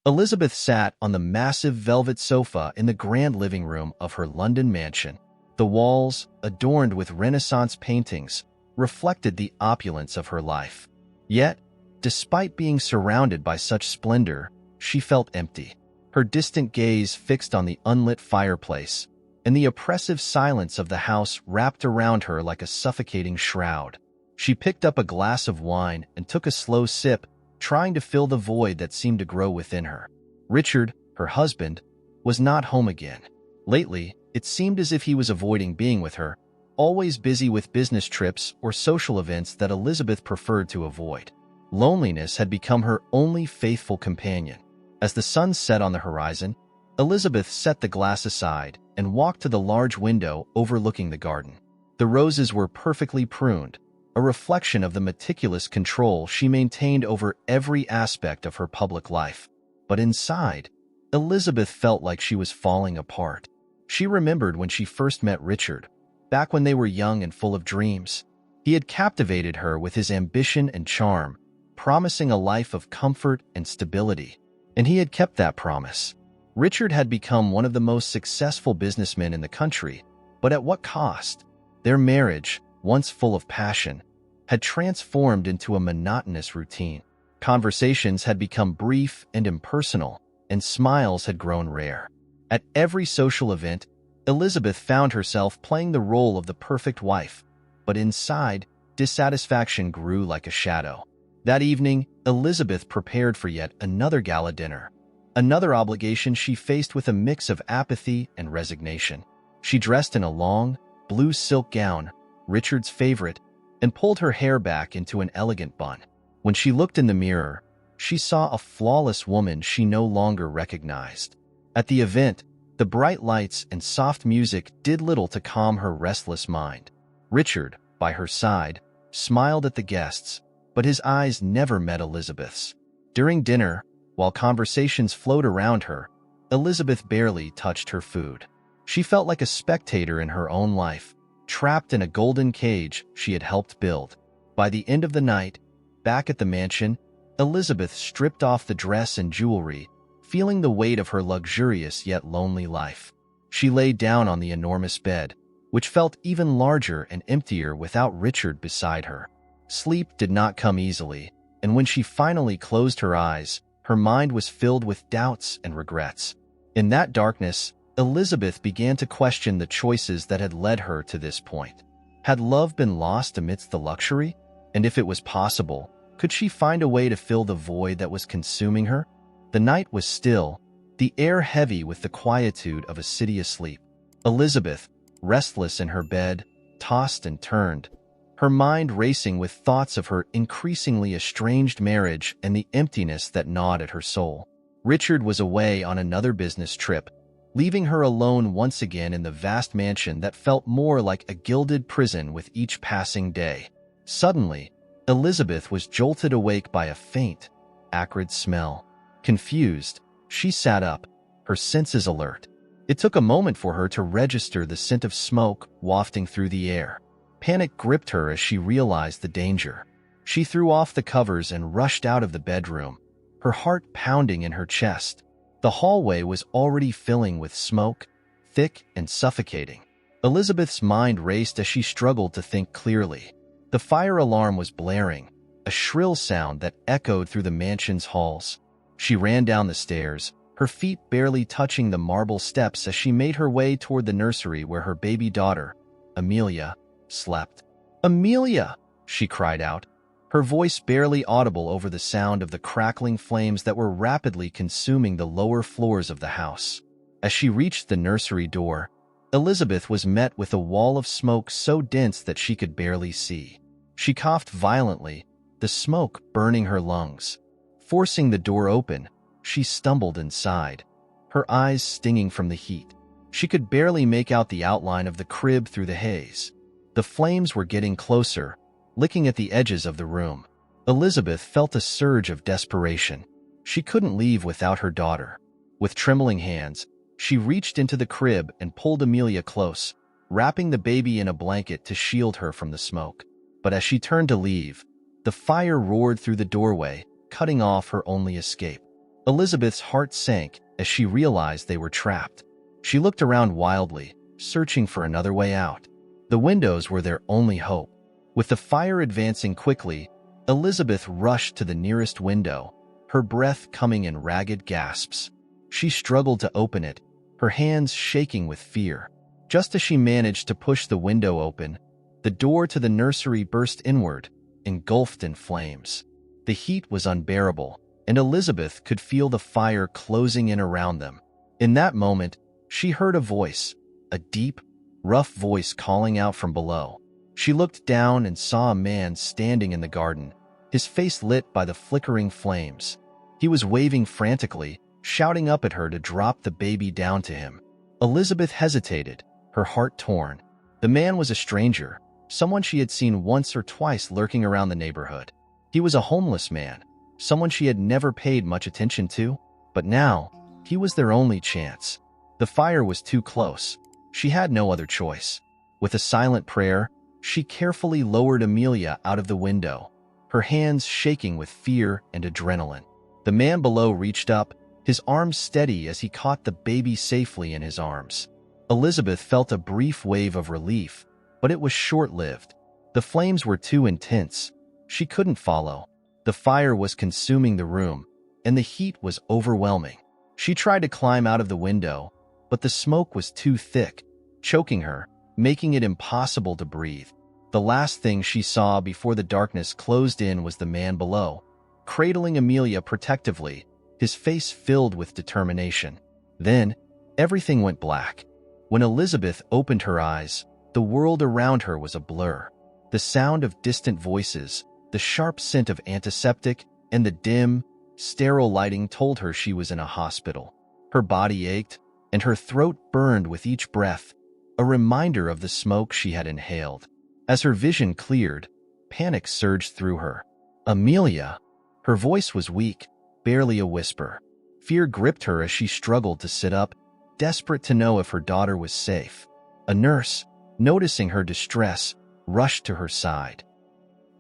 Elizabeth sat on the massive velvet sofa in the grand living room of her London mansion. The walls, adorned with Renaissance paintings, reflected the opulence of her life. Yet, despite being surrounded by such splendor, she felt empty. Her distant gaze fixed on the unlit fireplace, and the oppressive silence of the house wrapped around her like a suffocating shroud. She picked up a glass of wine and took a slow sip, trying to fill the void that seemed to grow within her. Richard, her husband, was not home again. Lately, it seemed as if he was avoiding being with her, always busy with business trips or social events that Elizabeth preferred to avoid. Loneliness had become her only faithful companion. As the sun set on the horizon, Elizabeth set the glass aside and walked to the large window overlooking the garden. The roses were perfectly pruned, a reflection of the meticulous control she maintained over every aspect of her public life. But inside, Elizabeth felt like she was falling apart. She remembered when she first met Richard, back when they were young and full of dreams. He had captivated her with his ambition and charm, promising a life of comfort and stability. And he had kept that promise. Richard had become one of the most successful businessmen in the country, but at what cost? Their marriage, once full of passion, had transformed into a monotonous routine. Conversations had become brief and impersonal, and smiles had grown rare. At every social event, Elizabeth found herself playing the role of the perfect wife, but inside, dissatisfaction grew like a shadow. That evening, Elizabeth prepared for yet another gala dinner, another obligation she faced with a mix of apathy and resignation. She dressed in a long, blue silk gown, Richard's favorite, and pulled her hair back into an elegant bun. When she looked in the mirror, she saw a flawless woman she no longer recognized. At the event, the bright lights and soft music did little to calm her restless mind. Richard, by her side, smiled at the guests, but his eyes never met Elizabeth's. During dinner, while conversations flowed around her, Elizabeth barely touched her food. She felt like a spectator in her own life, trapped in a golden cage she had helped build. By the end of the night, back at the mansion, Elizabeth stripped off the dress and jewelry, feeling the weight of her luxurious yet lonely life. She lay down on the enormous bed, which felt even larger and emptier without Richard beside her. Sleep did not come easily, and when she finally closed her eyes, her mind was filled with doubts and regrets. In that darkness, Elizabeth began to question the choices that had led her to this point. Had love been lost amidst the luxury? And if it was possible, could she find a way to fill the void that was consuming her? The night was still, the air heavy with the quietude of a city asleep. Elizabeth, restless in her bed, tossed and turned, her mind racing with thoughts of her increasingly estranged marriage and the emptiness that gnawed at her soul. Richard was away on another business trip, leaving her alone once again in the vast mansion that felt more like a gilded prison with each passing day. Suddenly, Elizabeth was jolted awake by a faint, acrid smell. Confused, she sat up, her senses alert. It took a moment for her to register the scent of smoke wafting through the air. Panic gripped her as she realized the danger. She threw off the covers and rushed out of the bedroom, her heart pounding in her chest. The hallway was already filling with smoke, thick and suffocating. Elizabeth's mind raced as she struggled to think clearly. The fire alarm was blaring, a shrill sound that echoed through the mansion's halls. She ran down the stairs, her feet barely touching the marble steps as she made her way toward the nursery where her baby daughter, Amelia, slept. "Amelia!" she cried out, her voice barely audible over the sound of the crackling flames that were rapidly consuming the lower floors of the house. As she reached the nursery door, Elizabeth was met with a wall of smoke so dense that she could barely see. She coughed violently, the smoke burning her lungs. Forcing the door open, she stumbled inside, her eyes stinging from the heat. She could barely make out the outline of the crib through the haze. The flames were getting closer, licking at the edges of the room. Elizabeth felt a surge of desperation. She couldn't leave without her daughter. With trembling hands, she reached into the crib and pulled Amelia close, wrapping the baby in a blanket to shield her from the smoke. But as she turned to leave, the fire roared through the doorway, cutting off her only escape. Elizabeth's heart sank as she realized they were trapped. She looked around wildly, searching for another way out. The windows were their only hope. With the fire advancing quickly, Elizabeth rushed to the nearest window, her breath coming in ragged gasps. She struggled to open it, her hands shaking with fear. Just as she managed to push the window open, the door to the nursery burst inward, engulfed in flames. The heat was unbearable, and Elizabeth could feel the fire closing in around them. In that moment, she heard a voice, a deep, rough voice calling out from below. She looked down and saw a man standing in the garden, his face lit by the flickering flames. He was waving frantically, shouting up at her to drop the baby down to him. Elizabeth hesitated, her heart torn. The man was a stranger, someone she had seen once or twice lurking around the neighborhood. He was a homeless man, someone she had never paid much attention to, but now, he was their only chance. The fire was too close. She had no other choice. With a silent prayer, she carefully lowered Amelia out of the window, her hands shaking with fear and adrenaline. The man below reached up, his arms steady as he caught the baby safely in his arms. Elizabeth felt a brief wave of relief, but it was short-lived. The flames were too intense. She couldn't follow. The fire was consuming the room, and the heat was overwhelming. She tried to climb out of the window, but the smoke was too thick, choking her, making it impossible to breathe. The last thing she saw before the darkness closed in was the man below, cradling Amelia protectively, his face filled with determination. Then, everything went black. When Elizabeth opened her eyes, the world around her was a blur. The sound of distant voices, the sharp scent of antiseptic, and the dim, sterile lighting told her she was in a hospital. Her body ached, and her throat burned with each breath, a reminder of the smoke she had inhaled. As her vision cleared, panic surged through her. Amelia! Her voice was weak, barely a whisper. Fear gripped her as she struggled to sit up, desperate to know if her daughter was safe. A nurse, noticing her distress, rushed to her side.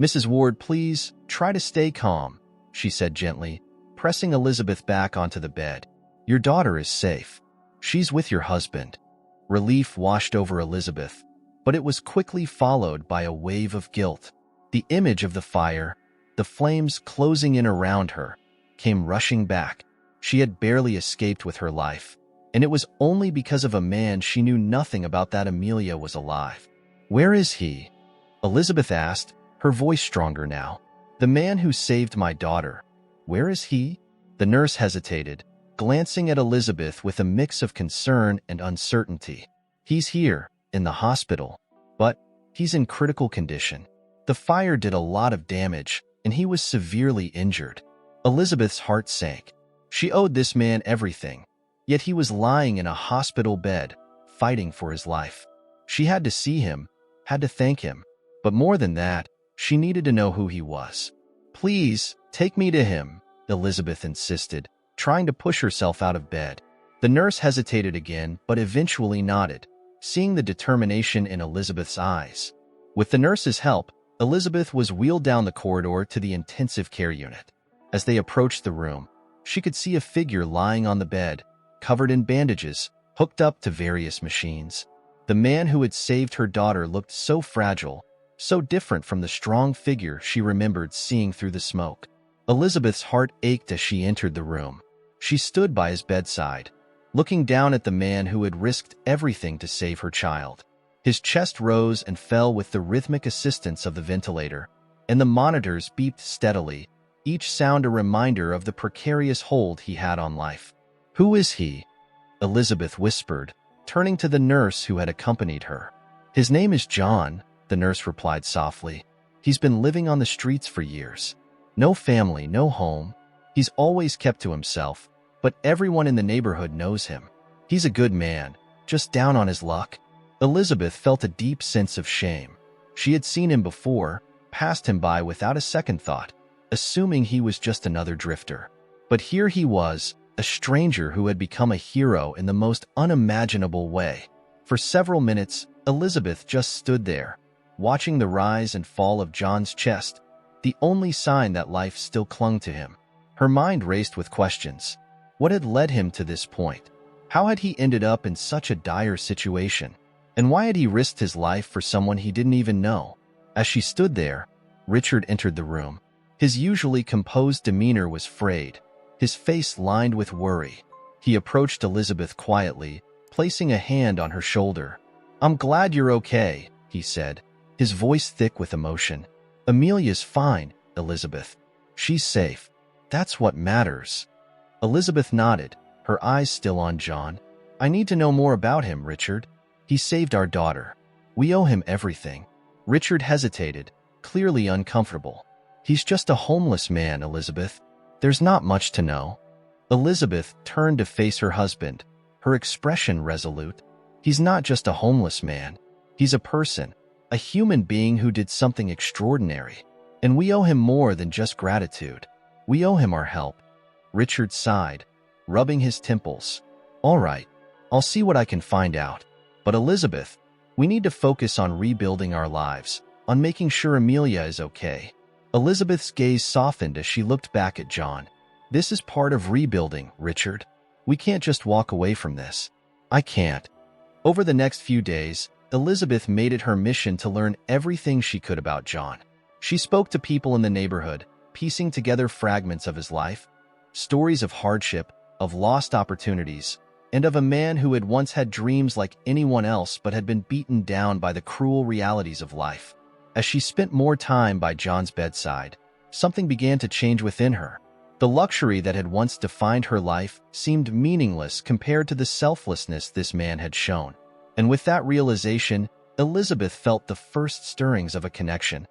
"Mrs. Ward, please, try to stay calm," she said gently, pressing Elizabeth back onto the bed. "Your daughter is safe. She's with your husband." Relief washed over Elizabeth, but it was quickly followed by a wave of guilt. The image of the fire, the flames closing in around her, came rushing back. She had barely escaped with her life, and it was only because of a man she knew nothing about that Amelia was alive. "Where is he?" Elizabeth asked, her voice stronger now. "The man who saved my daughter. Where is he?" The nurse hesitated, glancing at Elizabeth with a mix of concern and uncertainty. "He's here, in the hospital, but he's in critical condition. The fire did a lot of damage, and he was severely injured." Elizabeth's heart sank. She owed this man everything, yet he was lying in a hospital bed, fighting for his life. She had to see him, had to thank him, but more than that, she needed to know who he was. "Please, take me to him," Elizabeth insisted, trying to push herself out of bed. The nurse hesitated again, but eventually nodded, seeing the determination in Elizabeth's eyes. With the nurse's help, Elizabeth was wheeled down the corridor to the intensive care unit. As they approached the room, she could see a figure lying on the bed, covered in bandages, hooked up to various machines. The man who had saved her daughter looked so fragile, so different from the strong figure she remembered seeing through the smoke. Elizabeth's heart ached as she entered the room. She stood by his bedside, looking down at the man who had risked everything to save her child. His chest rose and fell with the rhythmic assistance of the ventilator, and the monitors beeped steadily, each sound a reminder of the precarious hold he had on life. "Who is he?" Elizabeth whispered, turning to the nurse who had accompanied her. "His name is John," the nurse replied softly. "He's been living on the streets for years. No family, no home. He's always kept to himself, but everyone in the neighborhood knows him. He's a good man, just down on his luck." Elizabeth felt a deep sense of shame. She had seen him before, passed him by without a second thought, assuming he was just another drifter. But here he was, a stranger who had become a hero in the most unimaginable way. For several minutes, Elizabeth just stood there, watching the rise and fall of John's chest, the only sign that life still clung to him. Her mind raced with questions. What had led him to this point? How had he ended up in such a dire situation? And why had he risked his life for someone he didn't even know? As she stood there, Richard entered the room. His usually composed demeanor was frayed, his face lined with worry. He approached Elizabeth quietly, placing a hand on her shoulder. "I'm glad you're okay," he said, his voice thick with emotion. "Amelia's fine, Elizabeth. She's safe. That's what matters." Elizabeth nodded, her eyes still on John. "I need to know more about him, Richard. He saved our daughter. We owe him everything." Richard hesitated, clearly uncomfortable. "He's just a homeless man, Elizabeth. There's not much to know." Elizabeth turned to face her husband, her expression resolute. "He's not just a homeless man. He's a person, a human being who did something extraordinary. And we owe him more than just gratitude. We owe him our help." Richard sighed, rubbing his temples. "All right, I'll see what I can find out. But Elizabeth, we need to focus on rebuilding our lives, on making sure Amelia is okay." Elizabeth's gaze softened as she looked back at John. "This is part of rebuilding, Richard. We can't just walk away from this." "I can't." Over the next few days, Elizabeth made it her mission to learn everything she could about John. She spoke to people in the neighborhood, piecing together fragments of his life, stories of hardship, of lost opportunities, and of a man who had once had dreams like anyone else but had been beaten down by the cruel realities of life. As she spent more time by John's bedside, something began to change within her. The luxury that had once defined her life seemed meaningless compared to the selflessness this man had shown. And with that realization, Elizabeth felt the first stirrings of a connection,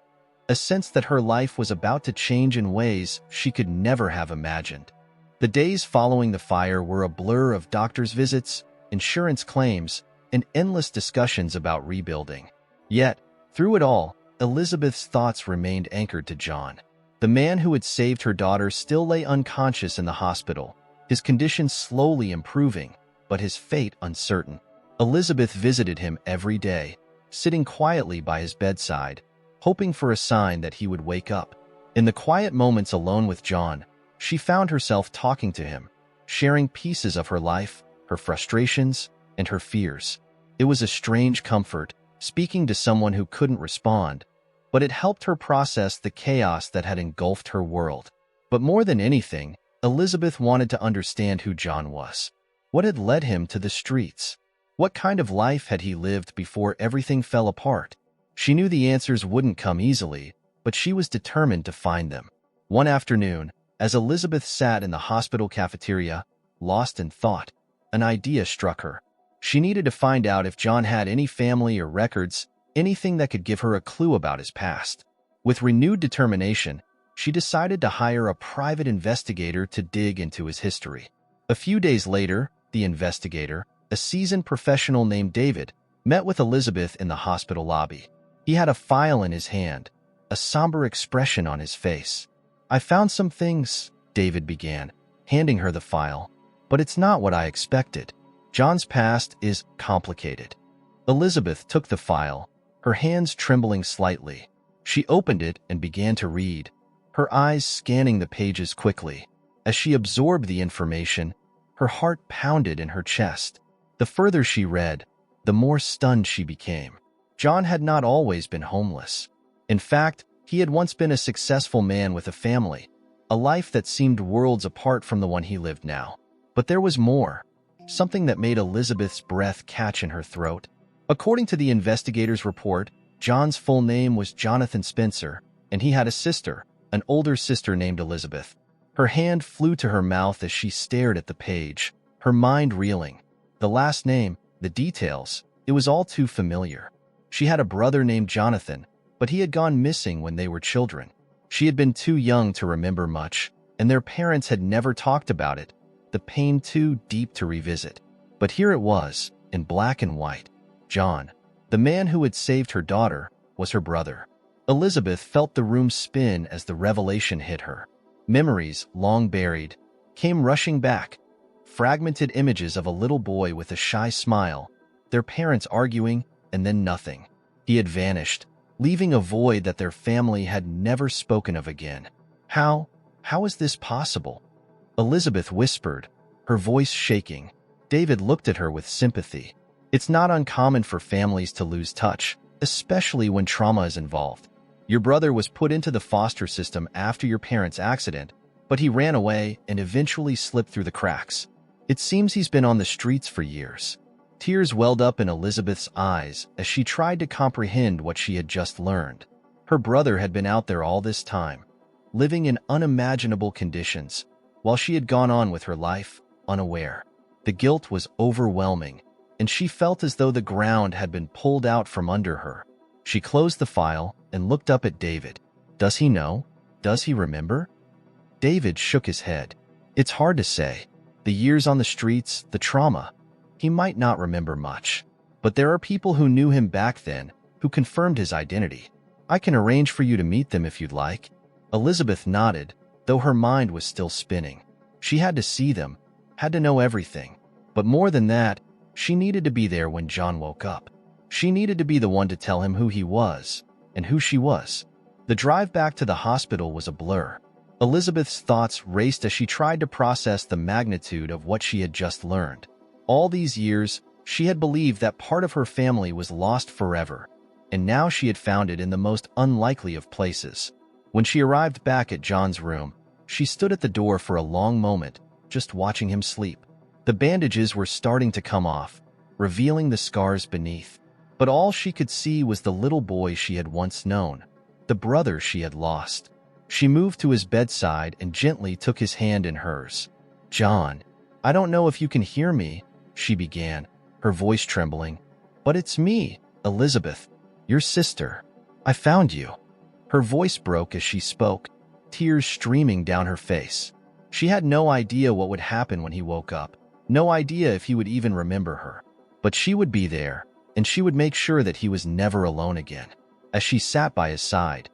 a sense that her life was about to change in ways she could never have imagined. The days following the fire were a blur of doctor's visits, insurance claims, and endless discussions about rebuilding. Yet, through it all, Elizabeth's thoughts remained anchored to John. The man who had saved her daughter still lay unconscious in the hospital, his condition slowly improving, but his fate uncertain. Elizabeth visited him every day, sitting quietly by his bedside, hoping for a sign that he would wake up. In the quiet moments alone with John, she found herself talking to him, sharing pieces of her life, her frustrations, and her fears. It was a strange comfort, speaking to someone who couldn't respond, but it helped her process the chaos that had engulfed her world. But more than anything, Elizabeth wanted to understand who John was. What had led him to the streets? What kind of life had he lived before everything fell apart? She knew the answers wouldn't come easily, but she was determined to find them. One afternoon, as Elizabeth sat in the hospital cafeteria, lost in thought, an idea struck her. She needed to find out if John had any family or records, anything that could give her a clue about his past. With renewed determination, she decided to hire a private investigator to dig into his history. A few days later, the investigator, a seasoned professional named David, met with Elizabeth in the hospital lobby. He had a file in his hand, a somber expression on his face. "I found some things," David began, handing her the file, "but it's not what I expected. John's past is complicated." Elizabeth took the file, her hands trembling slightly. She opened it and began to read, her eyes scanning the pages quickly. As she absorbed the information, her heart pounded in her chest. The further she read, the more stunned she became. John had not always been homeless. In fact, he had once been a successful man with a family, a life that seemed worlds apart from the one he lived now. But there was more, something that made Elizabeth's breath catch in her throat. According to the investigator's report, John's full name was Jonathan Spencer, and he had a sister, an older sister named Elizabeth. Her hand flew to her mouth as she stared at the page, her mind reeling. The last name, the details, it was all too familiar. She had a brother named Jonathan, but he had gone missing when they were children. She had been too young to remember much, and their parents had never talked about it, the pain too deep to revisit. But here it was, in black and white. John, the man who had saved her daughter, was her brother. Elizabeth felt the room spin as the revelation hit her. Memories, long buried, came rushing back. Fragmented images of a little boy with a shy smile, their parents arguing, and then nothing. He had vanished, leaving a void that their family had never spoken of again. How is this possible?" Elizabeth whispered, her voice shaking. David looked at her with sympathy. It's not uncommon for families to lose touch, especially when trauma is involved. Your brother was put into the foster system after your parents' accident, but he ran away and eventually slipped through the cracks. It seems he's been on the streets for years. Tears welled up in Elizabeth's eyes as she tried to comprehend what she had just learned. Her brother had been out there all this time, living in unimaginable conditions, while she had gone on with her life, unaware. The guilt was overwhelming, and she felt as though the ground had been pulled out from under her. She closed the file and looked up at David. Does he know? Does he remember? David shook his head. It's hard to say. The years on the streets, the trauma. He might not remember much. But there are people who knew him back then, who confirmed his identity. I can arrange for you to meet them if you'd like. Elizabeth nodded, though her mind was still spinning. She had to see them, had to know everything. But more than that, she needed to be there when John woke up. She needed to be the one to tell him who he was and who she was. The drive back to the hospital was a blur. Elizabeth's thoughts raced as she tried to process the magnitude of what she had just learned. All these years, she had believed that part of her family was lost forever, and now she had found it in the most unlikely of places. When she arrived back at John's room, she stood at the door for a long moment, just watching him sleep. The bandages were starting to come off, revealing the scars beneath. But all she could see was the little boy she had once known, the brother she had lost. She moved to his bedside and gently took his hand in hers. "John, I don't know if you can hear me," she began, her voice trembling. "But it's me, Elizabeth, your sister. I found you." Her voice broke as she spoke, tears streaming down her face. She had no idea what would happen when he woke up, no idea if he would even remember her. But she would be there, and she would make sure that he was never alone again. As she sat by his side,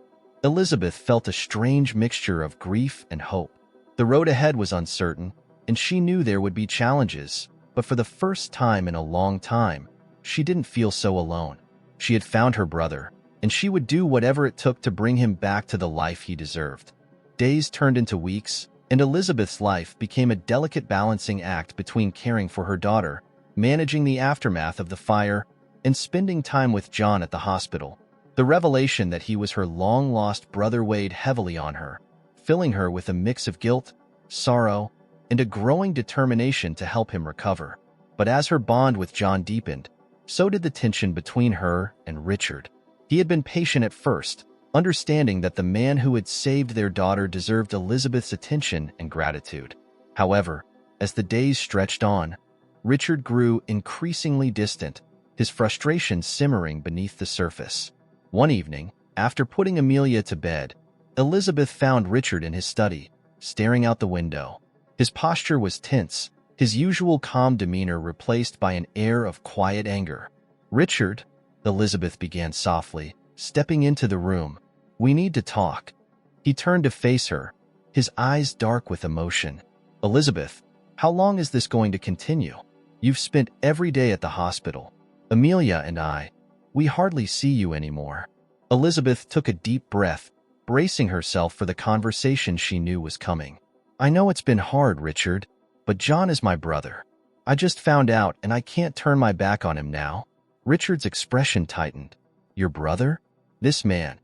Elizabeth felt a strange mixture of grief and hope. The road ahead was uncertain, and she knew there would be challenges, but for the first time in a long time, she didn't feel so alone. She had found her brother, and she would do whatever it took to bring him back to the life he deserved. Days turned into weeks, and Elizabeth's life became a delicate balancing act between caring for her daughter, managing the aftermath of the fire, and spending time with John at the hospital. The revelation that he was her long-lost brother weighed heavily on her, filling her with a mix of guilt, sorrow, and a growing determination to help him recover. But as her bond with John deepened, so did the tension between her and Richard. He had been patient at first, understanding that the man who had saved their daughter deserved Elizabeth's attention and gratitude. However, as the days stretched on, Richard grew increasingly distant, his frustration simmering beneath the surface. One evening, after putting Amelia to bed, Elizabeth found Richard in his study, staring out the window. His posture was tense, his usual calm demeanor replaced by an air of quiet anger. "Richard," Elizabeth began softly, stepping into the room, "we need to talk." He turned to face her, his eyes dark with emotion. "Elizabeth, how long is this going to continue? You've spent every day at the hospital. Amelia and I, we hardly see you anymore." Elizabeth took a deep breath, bracing herself for the conversation she knew was coming. "I know it's been hard, Richard, but John is my brother. I just found out and I can't turn my back on him now." Richard's expression tightened. "Your brother? This man.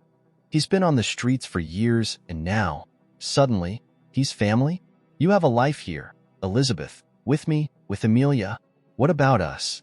He's been on the streets for years and now, suddenly, he's family? You have a life here, Elizabeth, with me, with Amelia. What about us?"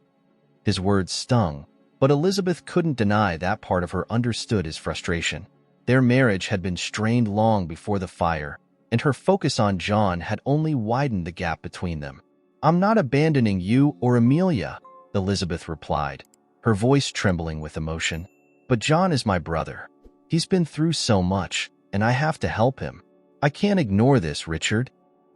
His words stung, but Elizabeth couldn't deny that part of her understood his frustration. Their marriage had been strained long before the fire, and her focus on John had only widened the gap between them. "I'm not abandoning you or Amelia," Elizabeth replied, her voice trembling with emotion. "But John is my brother. He's been through so much, and I have to help him. I can't ignore this, Richard."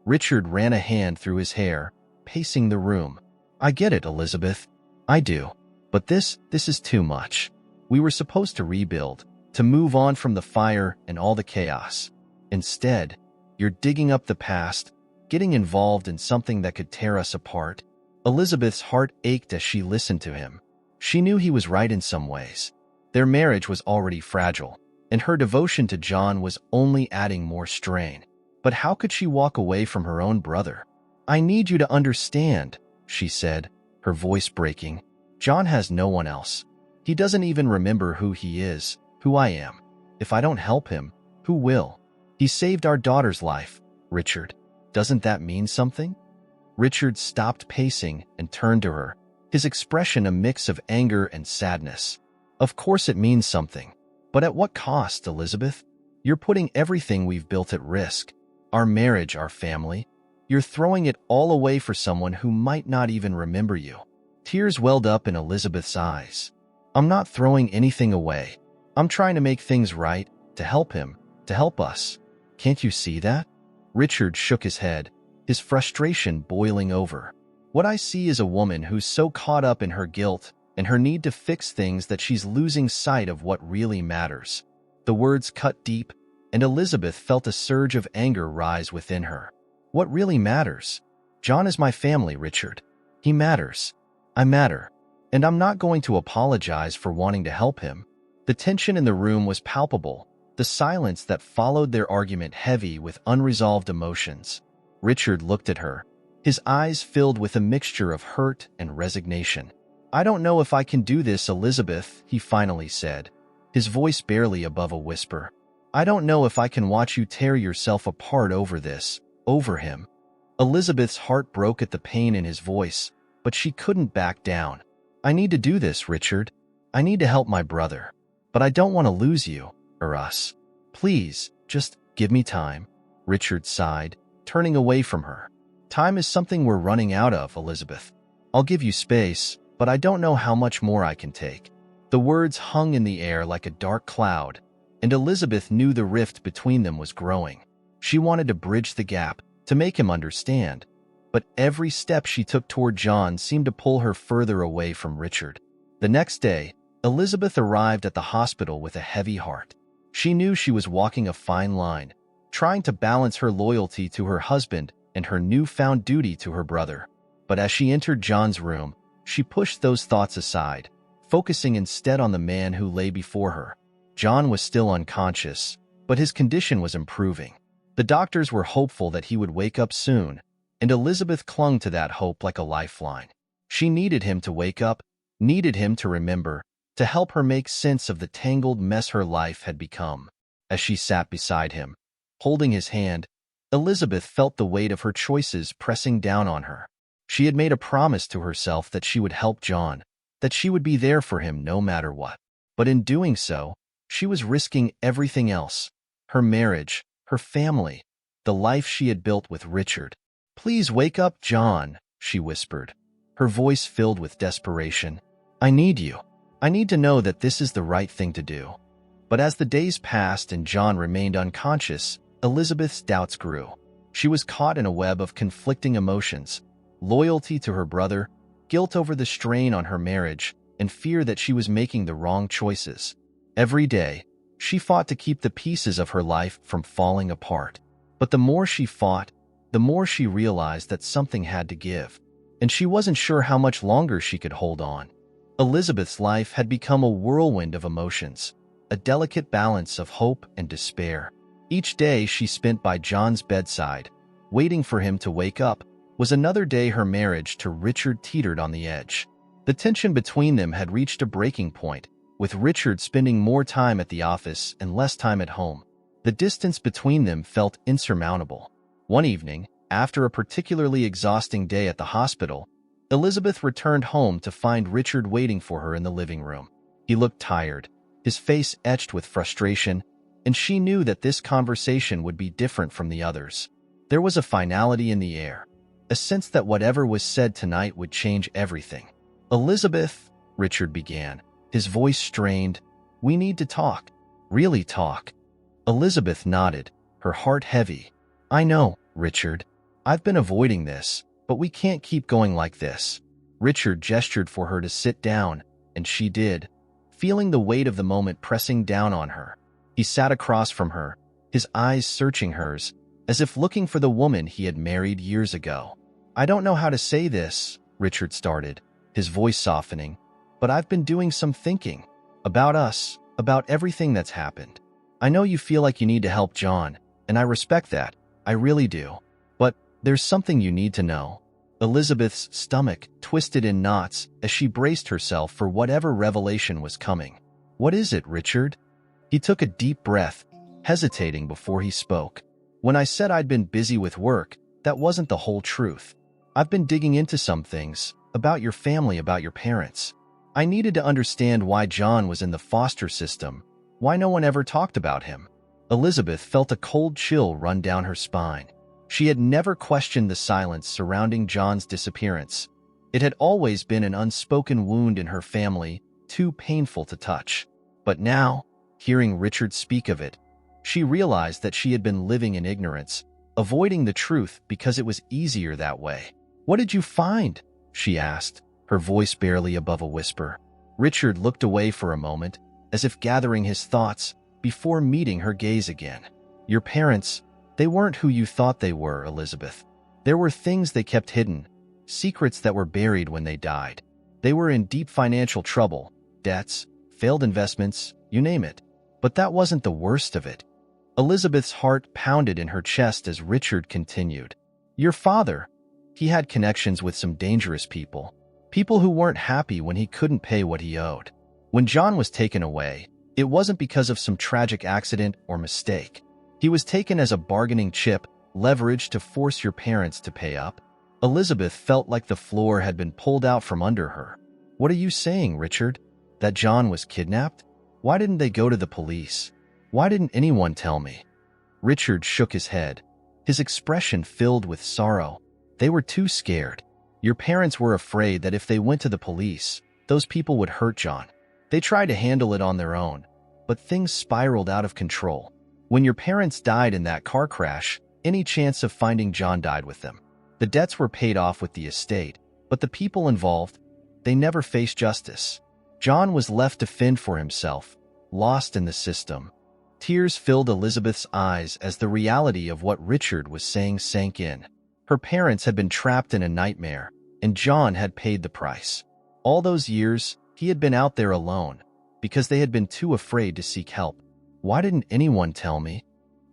Richard ran a hand through his hair, pacing the room. "I get it, Elizabeth. I do. But this is too much. We were supposed to rebuild, to move on from the fire and all the chaos. Instead, you're digging up the past, getting involved in something that could tear us apart." Elizabeth's heart ached as she listened to him. She knew he was right in some ways. Their marriage was already fragile, and her devotion to John was only adding more strain. But how could she walk away from her own brother? I need you to understand, she said, her voice breaking. John has no one else. He doesn't even remember who he is, who I am. If I don't help him, who will? He saved our daughter's life, Richard. Doesn't that mean something? Richard stopped pacing and turned to her, his expression a mix of anger and sadness. Of course it means something. But at what cost, Elizabeth? You're putting everything we've built at risk. Our marriage, our family. You're throwing it all away for someone who might not even remember you. Tears welled up in Elizabeth's eyes. I'm not throwing anything away. I'm trying to make things right, to help him, to help us. Can't you see that? Richard shook his head, his frustration boiling over. What I see is a woman who's so caught up in her guilt and her need to fix things that she's losing sight of what really matters. The words cut deep, and Elizabeth felt a surge of anger rise within her. What really matters? John is my family, Richard. He matters. I matter. And I'm not going to apologize for wanting to help him. The tension in the room was palpable, the silence that followed their argument heavy with unresolved emotions. Richard looked at her, his eyes filled with a mixture of hurt and resignation. I don't know if I can do this, Elizabeth, he finally said, his voice barely above a whisper. I don't know if I can watch you tear yourself apart over this, over him. Elizabeth's heart broke at the pain in his voice, but she couldn't back down. I need to do this, Richard. I need to help my brother. But I don't want to lose you, or us. Please, just give me time. Richard sighed, turning away from her. Time is something we're running out of, Elizabeth. I'll give you space, but I don't know how much more I can take. The words hung in the air like a dark cloud, and Elizabeth knew the rift between them was growing. She wanted to bridge the gap, to make him understand, but every step she took toward John seemed to pull her further away from Richard. The next day, Elizabeth arrived at the hospital with a heavy heart. She knew she was walking a fine line, trying to balance her loyalty to her husband and her newfound duty to her brother. But as she entered John's room, she pushed those thoughts aside, focusing instead on the man who lay before her. John was still unconscious, but his condition was improving. The doctors were hopeful that he would wake up soon, and Elizabeth clung to that hope like a lifeline. She needed him to wake up, needed him to remember, to help her make sense of the tangled mess her life had become. As she sat beside him, holding his hand, Elizabeth felt the weight of her choices pressing down on her. She had made a promise to herself that she would help John, that she would be there for him no matter what. But in doing so, she was risking everything else: her marriage, her family, the life she had built with Richard. Please wake up, John, she whispered, her voice filled with desperation. I need you. I need to know that this is the right thing to do. But as the days passed and John remained unconscious, Elizabeth's doubts grew. She was caught in a web of conflicting emotions: loyalty to her brother, guilt over the strain on her marriage, and fear that she was making the wrong choices. Every day, she fought to keep the pieces of her life from falling apart. But the more she fought, the more she realized that something had to give, and she wasn't sure how much longer she could hold on. Elizabeth's life had become a whirlwind of emotions, a delicate balance of hope and despair. Each day she spent by John's bedside, waiting for him to wake up, was another day her marriage to Richard teetered on the edge. The tension between them had reached a breaking point, with Richard spending more time at the office and less time at home. The distance between them felt insurmountable. One evening, after a particularly exhausting day at the hospital, Elizabeth returned home to find Richard waiting for her in the living room. He looked tired, his face etched with frustration, and she knew that this conversation would be different from the others. There was a finality in the air, a sense that whatever was said tonight would change everything. Elizabeth, Richard began, his voice strained. We need to talk. Really talk. Elizabeth nodded, her heart heavy. I know, Richard. I've been avoiding this, but we can't keep going like this. Richard gestured for her to sit down, and she did, feeling the weight of the moment pressing down on her. He sat across from her, his eyes searching hers, as if looking for the woman he had married years ago. I don't know how to say this, Richard started, his voice softening, but I've been doing some thinking. About us, about everything that's happened. I know you feel like you need to help John, and I respect that. I really do. But There's something you need to know. Elizabeth's stomach twisted in knots as she braced herself for whatever revelation was coming. What is it, Richard? He took a deep breath, hesitating before he spoke. When I said I'd been busy with work, that wasn't the whole truth. I've been digging into some things, about your family, about your parents. I needed to understand why John was in the foster system, why no one ever talked about him. Elizabeth felt a cold chill run down her spine. She had never questioned the silence surrounding John's disappearance. It had always been an unspoken wound in her family, too painful to touch. But now, hearing Richard speak of it, she realized that she had been living in ignorance, avoiding the truth because it was easier that way. "What did you find?" she asked, her voice barely above a whisper. Richard looked away for a moment, as if gathering his thoughts, before meeting her gaze again. "Your parents, they weren't who you thought they were, Elizabeth. There were things they kept hidden, secrets that were buried when they died. They were in deep financial trouble, debts, failed investments, you name it. But that wasn't the worst of it." Elizabeth's heart pounded in her chest as Richard continued. "Your father, he had connections with some dangerous people, people who weren't happy when he couldn't pay what he owed. When John was taken away, it wasn't because of some tragic accident or mistake. He was taken as a bargaining chip, leveraged to force your parents to pay up." Elizabeth felt like the floor had been pulled out from under her. "What are you saying, Richard? That John was kidnapped? Why didn't they go to the police? Why didn't anyone tell me?" Richard shook his head, his expression filled with sorrow. "They were too scared. Your parents were afraid that if they went to the police, those people would hurt John. They tried to handle it on their own, but things spiraled out of control. When your parents died in that car crash, any chance of finding John died with them. The debts were paid off with the estate, but the people involved, they never faced justice. John was left to fend for himself, lost in the system." Tears filled Elizabeth's eyes as the reality of what Richard was saying sank in. Her parents had been trapped in a nightmare, and John had paid the price. All those years, he had been out there alone, because they had been too afraid to seek help. "Why didn't anyone tell me?"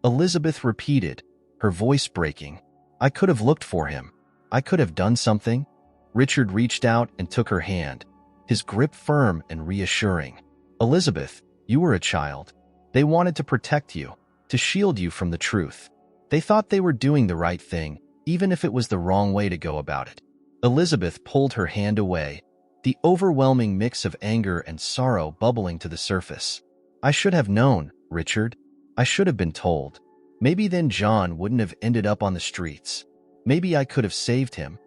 Elizabeth repeated, her voice breaking. "I could have looked for him. I could have done something." Richard reached out and took her hand, his grip firm and reassuring. "Elizabeth, you were a child. They wanted to protect you, to shield you from the truth. They thought they were doing the right thing, even if it was the wrong way to go about it." Elizabeth pulled her hand away, the overwhelming mix of anger and sorrow bubbling to the surface. "I should have known, Richard. I should have been told. Maybe then John wouldn't have ended up on the streets. Maybe I could have saved him."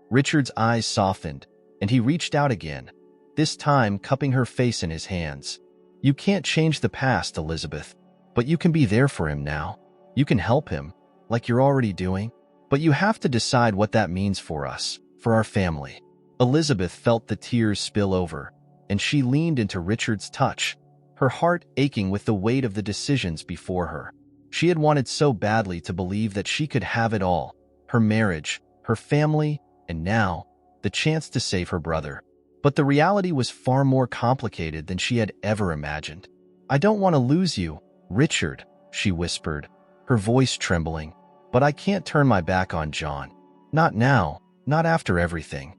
Richard's eyes softened, and he reached out again, this time cupping her face in his hands. "You can't change the past, Elizabeth, but you can be there for him now. You can help him, like you're already doing. But you have to decide what that means for us, for our family." Elizabeth felt the tears spill over, and she leaned into Richard's touch, her heart aching with the weight of the decisions before her. She had wanted so badly to believe that she could have it all, her marriage, her family, and now, the chance to save her brother. But the reality was far more complicated than she had ever imagined. "I don't want to lose you, Richard," she whispered, her voice trembling. "But I can't turn my back on John. Not now, not after everything."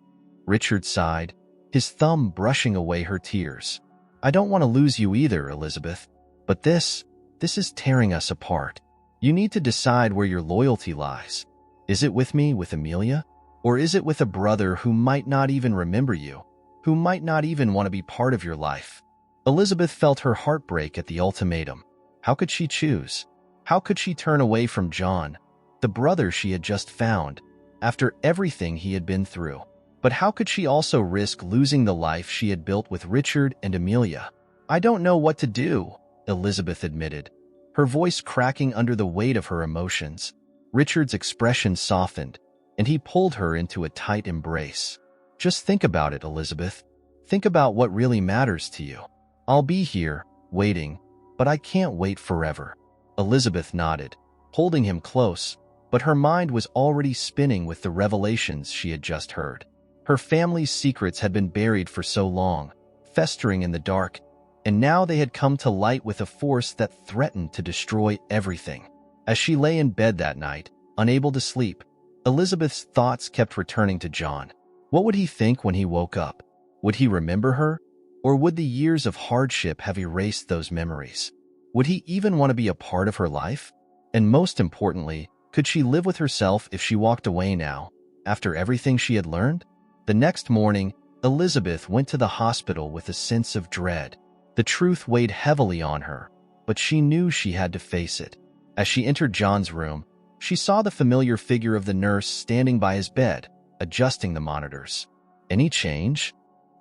Richard sighed, his thumb brushing away her tears. "I don't want to lose you either, Elizabeth. But this is tearing us apart. You need to decide where your loyalty lies. Is it with me, with Amelia? Or is it with a brother who might not even remember you, who might not even want to be part of your life?" Elizabeth felt her heart break at the ultimatum. How could she choose? How could she turn away from John, the brother she had just found, after everything he had been through? But how could she also risk losing the life she had built with Richard and Amelia? "I don't know what to do," Elizabeth admitted, her voice cracking under the weight of her emotions. Richard's expression softened, and he pulled her into a tight embrace. "Just think about it, Elizabeth. Think about what really matters to you. I'll be here, waiting, but I can't wait forever." Elizabeth nodded, holding him close, but her mind was already spinning with the revelations she had just heard. Her family's secrets had been buried for so long, festering in the dark, and now they had come to light with a force that threatened to destroy everything. As she lay in bed that night, unable to sleep, Elizabeth's thoughts kept returning to John. What would he think when he woke up? Would he remember her? Or would the years of hardship have erased those memories? Would he even want to be a part of her life? And most importantly, could she live with herself if she walked away now, after everything she had learned? The next morning, Elizabeth went to the hospital with a sense of dread. The truth weighed heavily on her, but she knew she had to face it. As she entered John's room, she saw the familiar figure of the nurse standing by his bed, adjusting the monitors. "Any change?"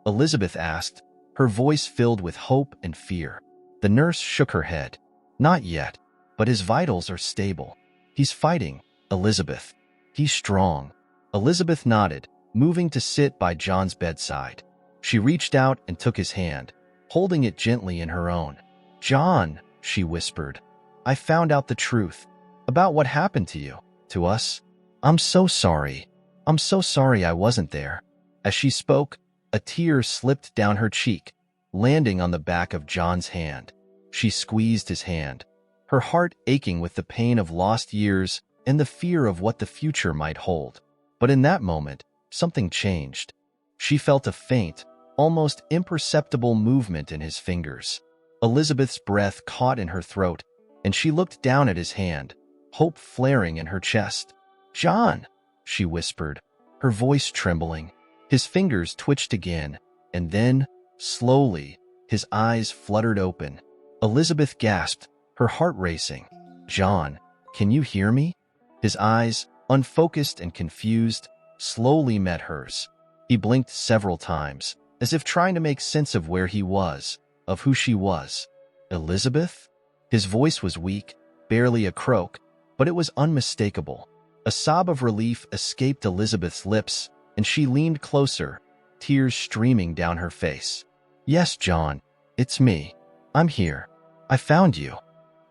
Elizabeth asked, her voice filled with hope and fear. The nurse shook her head. "Not yet, but his vitals are stable. He's fighting, Elizabeth. He's strong." Elizabeth nodded, moving to sit by John's bedside. She reached out and took his hand, holding it gently in her own. "John," she whispered, "I found out the truth about what happened to you, to us. I'm so sorry. I'm so sorry I wasn't there." As she spoke, a tear slipped down her cheek, landing on the back of John's hand. She squeezed his hand, her heart aching with the pain of lost years and the fear of what the future might hold. But in that moment, something changed. She felt a faint, almost imperceptible movement in his fingers. Elizabeth's breath caught in her throat, and she looked down at his hand, hope flaring in her chest. "John," she whispered, her voice trembling. His fingers twitched again, and then, slowly, his eyes fluttered open. Elizabeth gasped, her heart racing. "John, can you hear me?" His eyes, unfocused and confused, slowly met hers. He blinked several times, as if trying to make sense of where he was, of who she was. "Elizabeth?" His voice was weak, barely a croak, but it was unmistakable. A sob of relief escaped Elizabeth's lips, and she leaned closer, tears streaming down her face. "Yes, John, it's me. I'm here. I found you."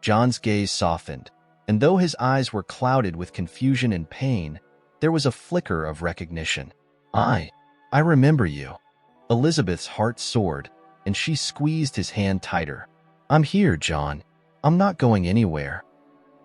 John's gaze softened, and though his eyes were clouded with confusion and pain, there was a flicker of recognition. I remember you." Elizabeth's heart soared, and she squeezed his hand tighter. "I'm here, John. I'm not going anywhere."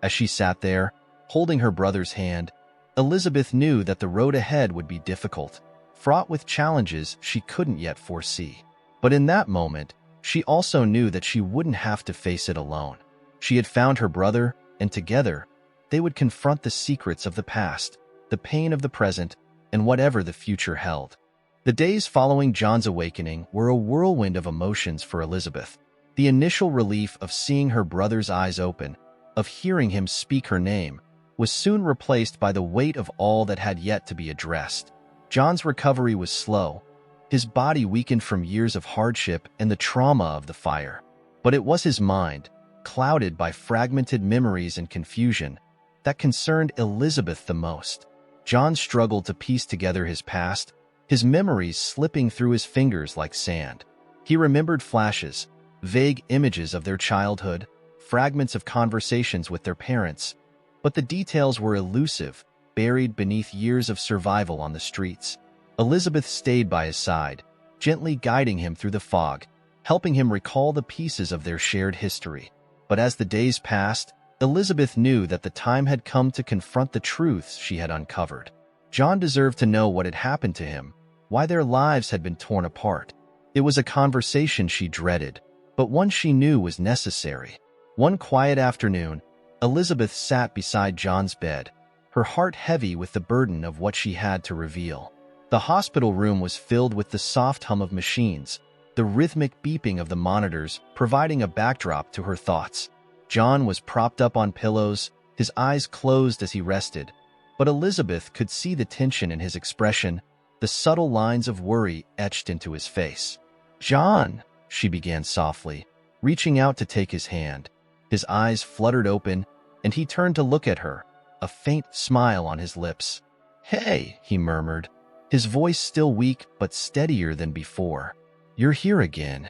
As she sat there, holding her brother's hand, Elizabeth knew that the road ahead would be difficult, fraught with challenges she couldn't yet foresee. But in that moment, she also knew that she wouldn't have to face it alone. She had found her brother, and together, they would confront the secrets of the past, the pain of the present, and whatever the future held. The days following John's awakening were a whirlwind of emotions for Elizabeth. The initial relief of seeing her brother's eyes open, of hearing him speak her name, was soon replaced by the weight of all that had yet to be addressed. John's recovery was slow, his body weakened from years of hardship and the trauma of the fire. But it was his mind, clouded by fragmented memories and confusion, that concerned Elizabeth the most. John struggled to piece together his past, his memories slipping through his fingers like sand. He remembered flashes, vague images of their childhood, fragments of conversations with their parents, but the details were elusive, buried beneath years of survival on the streets. Elizabeth stayed by his side, gently guiding him through the fog, helping him recall the pieces of their shared history. But as the days passed, Elizabeth knew that the time had come to confront the truths she had uncovered. John deserved to know what had happened to him, why their lives had been torn apart. It was a conversation she dreaded, but one she knew was necessary. One quiet afternoon, Elizabeth sat beside John's bed, her heart heavy with the burden of what she had to reveal. The hospital room was filled with the soft hum of machines, the rhythmic beeping of the monitors providing a backdrop to her thoughts. John was propped up on pillows, his eyes closed as he rested, but Elizabeth could see the tension in his expression, the subtle lines of worry etched into his face. "John," she began softly, reaching out to take his hand. His eyes fluttered open, and he turned to look at her, a faint smile on his lips. "Hey," he murmured, his voice still weak but steadier than before. "You're here again."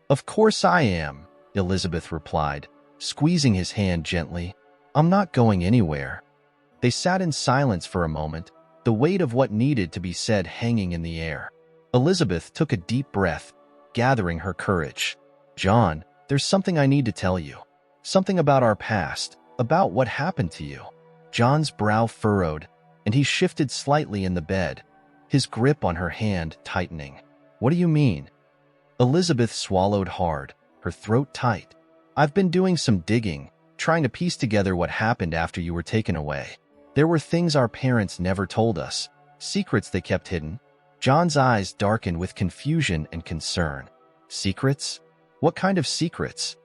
"Of course I am," Elizabeth replied, squeezing his hand gently. "I'm not going anywhere." They sat in silence for a moment, the weight of what needed to be said hanging in the air. Elizabeth took a deep breath, gathering her courage. "John, there's something I need to tell you. Something about our past, about what happened to you." John's brow furrowed, and he shifted slightly in the bed, his grip on her hand tightening. What do you mean? Elizabeth swallowed hard, her throat tight. I've been doing some digging, trying to piece together what happened after you were taken away. There were things our parents never told us, secrets they kept hidden. John's eyes darkened with confusion and concern. Secrets? What kind of secrets?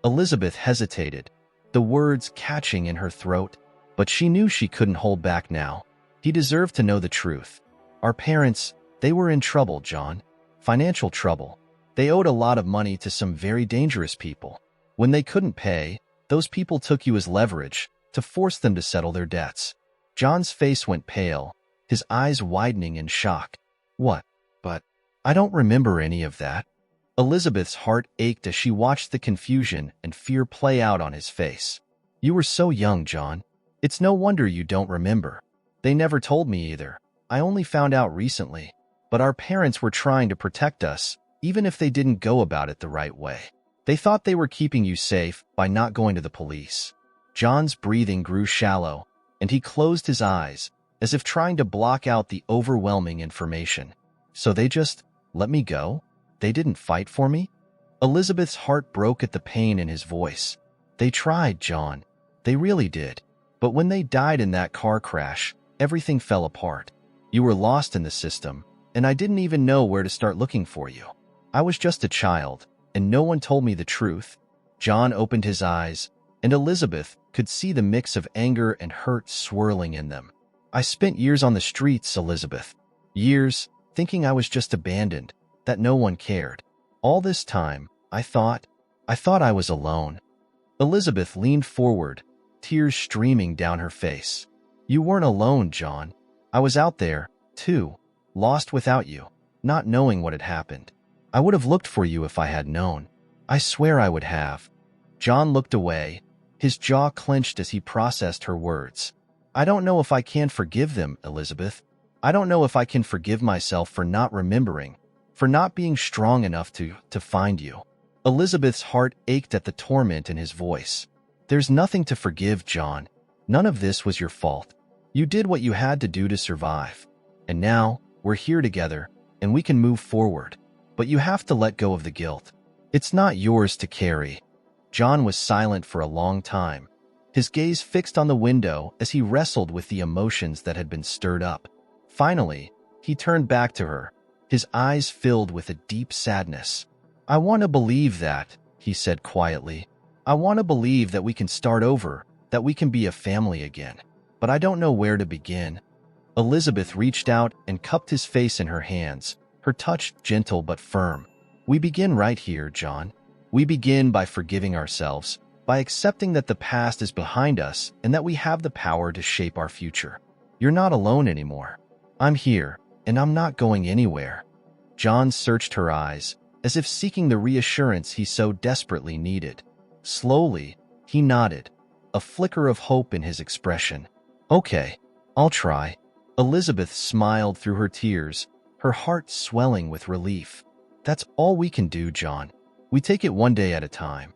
Elizabeth hesitated, the words catching in her throat, but she knew she couldn't hold back now. He deserved to know the truth. Our parents, they were in trouble, John. Financial trouble. They owed a lot of money to some very dangerous people. When they couldn't pay, those people took you as leverage to force them to settle their debts. John's face went pale, his eyes widening in shock. What? But I don't remember any of that. Elizabeth's heart ached as she watched the confusion and fear play out on his face. You were so young, John. It's no wonder you don't remember. They never told me either. I only found out recently. But our parents were trying to protect us, even if they didn't go about it the right way. They thought they were keeping you safe by not going to the police. John's breathing grew shallow, and he closed his eyes, as if trying to block out the overwhelming information. So they just let me go? They didn't fight for me? Elizabeth's heart broke at the pain in his voice. They tried, John. They really did. But when they died in that car crash, everything fell apart. You were lost in the system, and I didn't even know where to start looking for you. I was just a child, and no one told me the truth. John opened his eyes, and Elizabeth could see the mix of anger and hurt swirling in them. I spent years on the streets, Elizabeth. Years, thinking I was just abandoned, that no one cared. All this time, I thought I was alone. Elizabeth leaned forward, tears streaming down her face. You weren't alone, John. I was out there, too, lost without you, not knowing what had happened. I would have looked for you if I had known. I swear I would have. John looked away, his jaw clenched as he processed her words. I don't know if I can forgive them, Elizabeth. I don't know if I can forgive myself for not remembering, for not being strong enough to find you. Elizabeth's heart ached at the torment in his voice. There's nothing to forgive, John. None of this was your fault. You did what you had to do to survive. And now, we're here together, and we can move forward. But you have to let go of the guilt. It's not yours to carry. John was silent for a long time, his gaze fixed on the window as he wrestled with the emotions that had been stirred up. Finally, he turned back to her, his eyes filled with a deep sadness. I want to believe that, he said quietly. I want to believe that we can start over, that we can be a family again. But I don't know where to begin. Elizabeth reached out and cupped his face in her hands, her touch gentle but firm. We begin right here, John. We begin by forgiving ourselves, by accepting that the past is behind us and that we have the power to shape our future. You're not alone anymore. I'm here, and I'm not going anywhere. John searched her eyes, as if seeking the reassurance he so desperately needed. Slowly, he nodded, a flicker of hope in his expression. Okay, I'll try. Elizabeth smiled through her tears, her heart swelling with relief. That's all we can do, John. We take it one day at a time.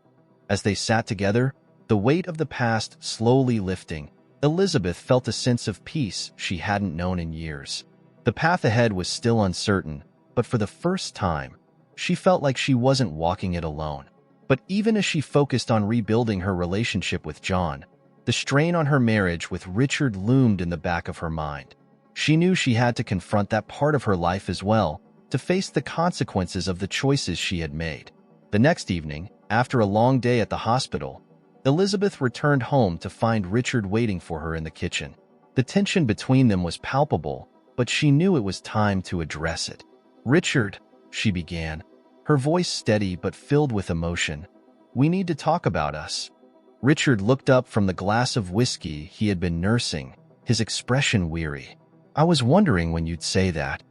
As they sat together, the weight of the past slowly lifting, Elizabeth felt a sense of peace she hadn't known in years. The path ahead was still uncertain, but for the first time, she felt like she wasn't walking it alone. But even as she focused on rebuilding her relationship with John, the strain on her marriage with Richard loomed in the back of her mind. She knew she had to confront that part of her life as well, to face the consequences of the choices she had made. The next evening, after a long day at the hospital, Elizabeth returned home to find Richard waiting for her in the kitchen. The tension between them was palpable, but she knew it was time to address it. Richard, she began, her voice steady but filled with emotion. We need to talk about us. Richard looked up from the glass of whiskey he had been nursing, his expression weary. I was wondering when you'd say that.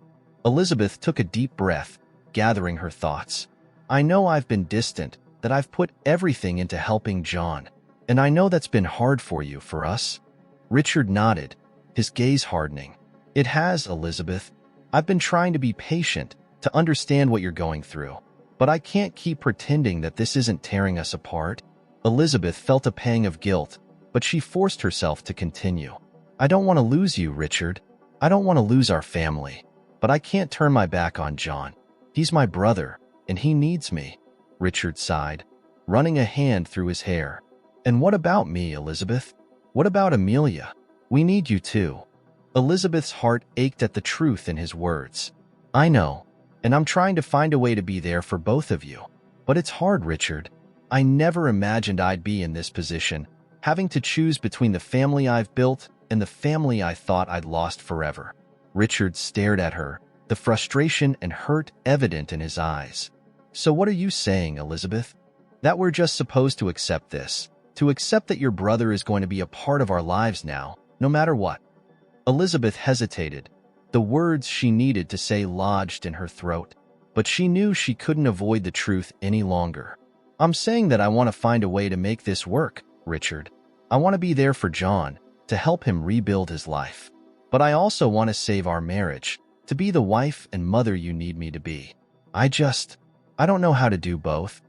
Elizabeth took a deep breath, gathering her thoughts. I know I've been distant, that I've put everything into helping John, and I know that's been hard for you, for us. Richard nodded, his gaze hardening. It has, Elizabeth. I've been trying to be patient, to understand what you're going through. But I can't keep pretending that this isn't tearing us apart. Elizabeth felt a pang of guilt, but she forced herself to continue. I don't want to lose you, Richard. I don't want to lose our family. But I can't turn my back on John. He's my brother, and he needs me. Richard sighed, running a hand through his hair. And what about me, Elizabeth? What about Amelia? We need you too. Elizabeth's heart ached at the truth in his words. I know, and I'm trying to find a way to be there for both of you. But it's hard, Richard. I never imagined I'd be in this position, having to choose between the family I've built and the family I thought I'd lost forever. Richard stared at her, the frustration and hurt evident in his eyes. So what are you saying, Elizabeth? That we're just supposed to accept this? To accept that your brother is going to be a part of our lives now, no matter what? Elizabeth hesitated, the words she needed to say lodged in her throat, but she knew she couldn't avoid the truth any longer. I'm saying that I want to find a way to make this work, Richard. I want to be there for John, to help him rebuild his life. But I also want to save our marriage, to be the wife and mother you need me to be. I don't know how to do both.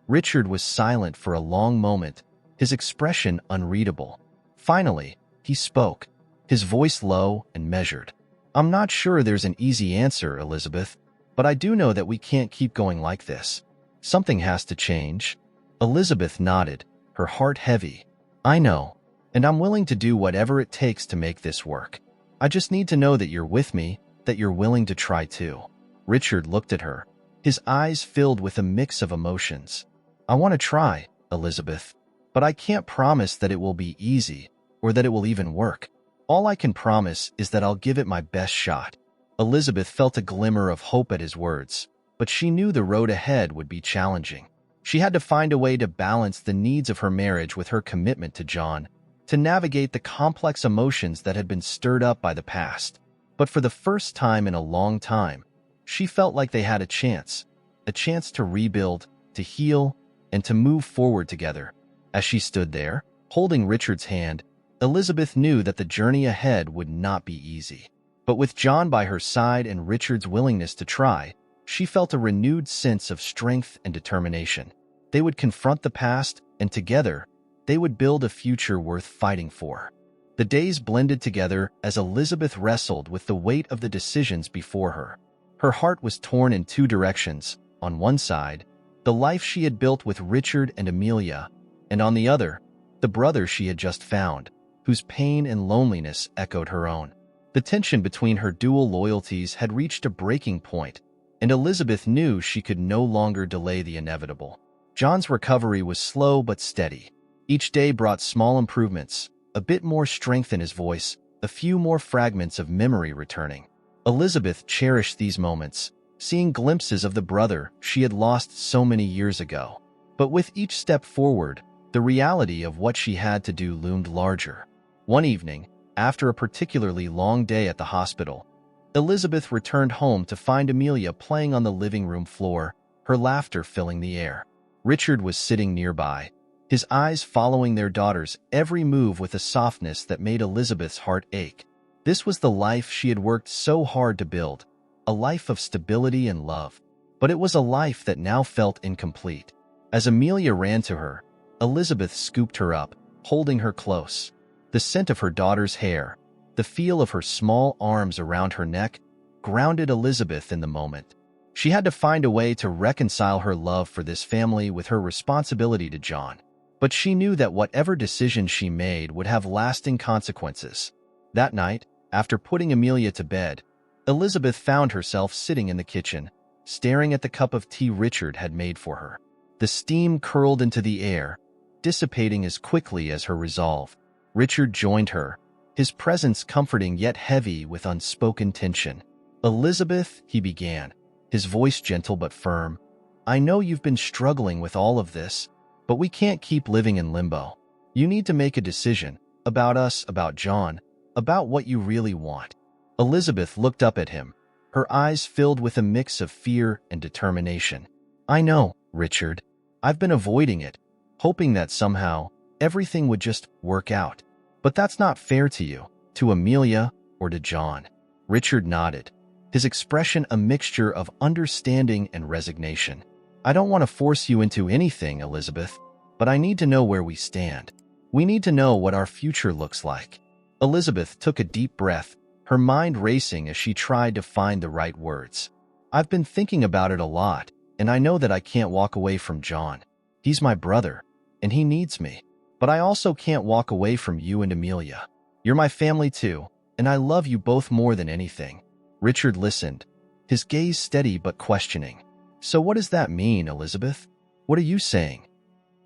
Richard was silent for a long moment, his expression unreadable. Finally, he spoke, his voice low and measured. I'm not sure there's an easy answer, Elizabeth, but I do know that we can't keep going like this. Something has to change. Elizabeth nodded, her heart heavy. I know, and I'm willing to do whatever it takes to make this work. I just need to know that you're with me, that you're willing to try too. Richard looked at her, his eyes filled with a mix of emotions. I want to try, Elizabeth, but I can't promise that it will be easy or that it will even work. All I can promise is that I'll give it my best shot. Elizabeth felt a glimmer of hope at his words, but she knew the road ahead would be challenging. She had to find a way to balance the needs of her marriage with her commitment to John, to navigate the complex emotions that had been stirred up by the past. But for the first time in a long time, she felt like they had a chance to rebuild, to heal, and to move forward together. As she stood there, holding Richard's hand, Elizabeth knew that the journey ahead would not be easy. But with John by her side and Richard's willingness to try, she felt a renewed sense of strength and determination. They would confront the past, and together, they would build a future worth fighting for. The days blended together as Elizabeth wrestled with the weight of the decisions before her. Her heart was torn in two directions. On one side, the life she had built with Richard and Amelia, and on the other, the brother she had just found, whose pain and loneliness echoed her own. The tension between her dual loyalties had reached a breaking point, and Elizabeth knew she could no longer delay the inevitable. John's recovery was slow but steady. Each day brought small improvements, a bit more strength in his voice, a few more fragments of memory returning. Elizabeth cherished these moments, seeing glimpses of the brother she had lost so many years ago. But with each step forward, the reality of what she had to do loomed larger. One evening, after a particularly long day at the hospital, Elizabeth returned home to find Amelia playing on the living room floor, her laughter filling the air. Richard was sitting nearby, his eyes following their daughter's every move with a softness that made Elizabeth's heart ache. This was the life she had worked so hard to build, a life of stability and love. But it was a life that now felt incomplete. As Amelia ran to her, Elizabeth scooped her up, holding her close. The scent of her daughter's hair, the feel of her small arms around her neck, grounded Elizabeth in the moment. She had to find a way to reconcile her love for this family with her responsibility to John. But she knew that whatever decision she made would have lasting consequences. That night, after putting Amelia to bed, Elizabeth found herself sitting in the kitchen, staring at the cup of tea Richard had made for her. The steam curled into the air, dissipating as quickly as her resolve. Richard joined her, his presence comforting yet heavy with unspoken tension. "Elizabeth," he began, his voice gentle but firm, "I know you've been struggling with all of this, but we can't keep living in limbo. You need to make a decision, about us, about John, about what you really want." Elizabeth looked up at him, her eyes filled with a mix of fear and determination. "I know, Richard. I've been avoiding it, hoping that somehow everything would just work out. But that's not fair to you, to Amelia, or to John." Richard nodded, his expression a mixture of understanding and resignation. "I don't want to force you into anything, Elizabeth, but I need to know where we stand. We need to know what our future looks like." Elizabeth took a deep breath, her mind racing as she tried to find the right words. I've been thinking about it a lot, and I know that I can't walk away from John. He's my brother, and he needs me. But I also can't walk away from you and Amelia. You're my family too, and I love you both more than anything. Richard listened, his gaze steady but questioning. So what does that mean, Elizabeth? What are you saying?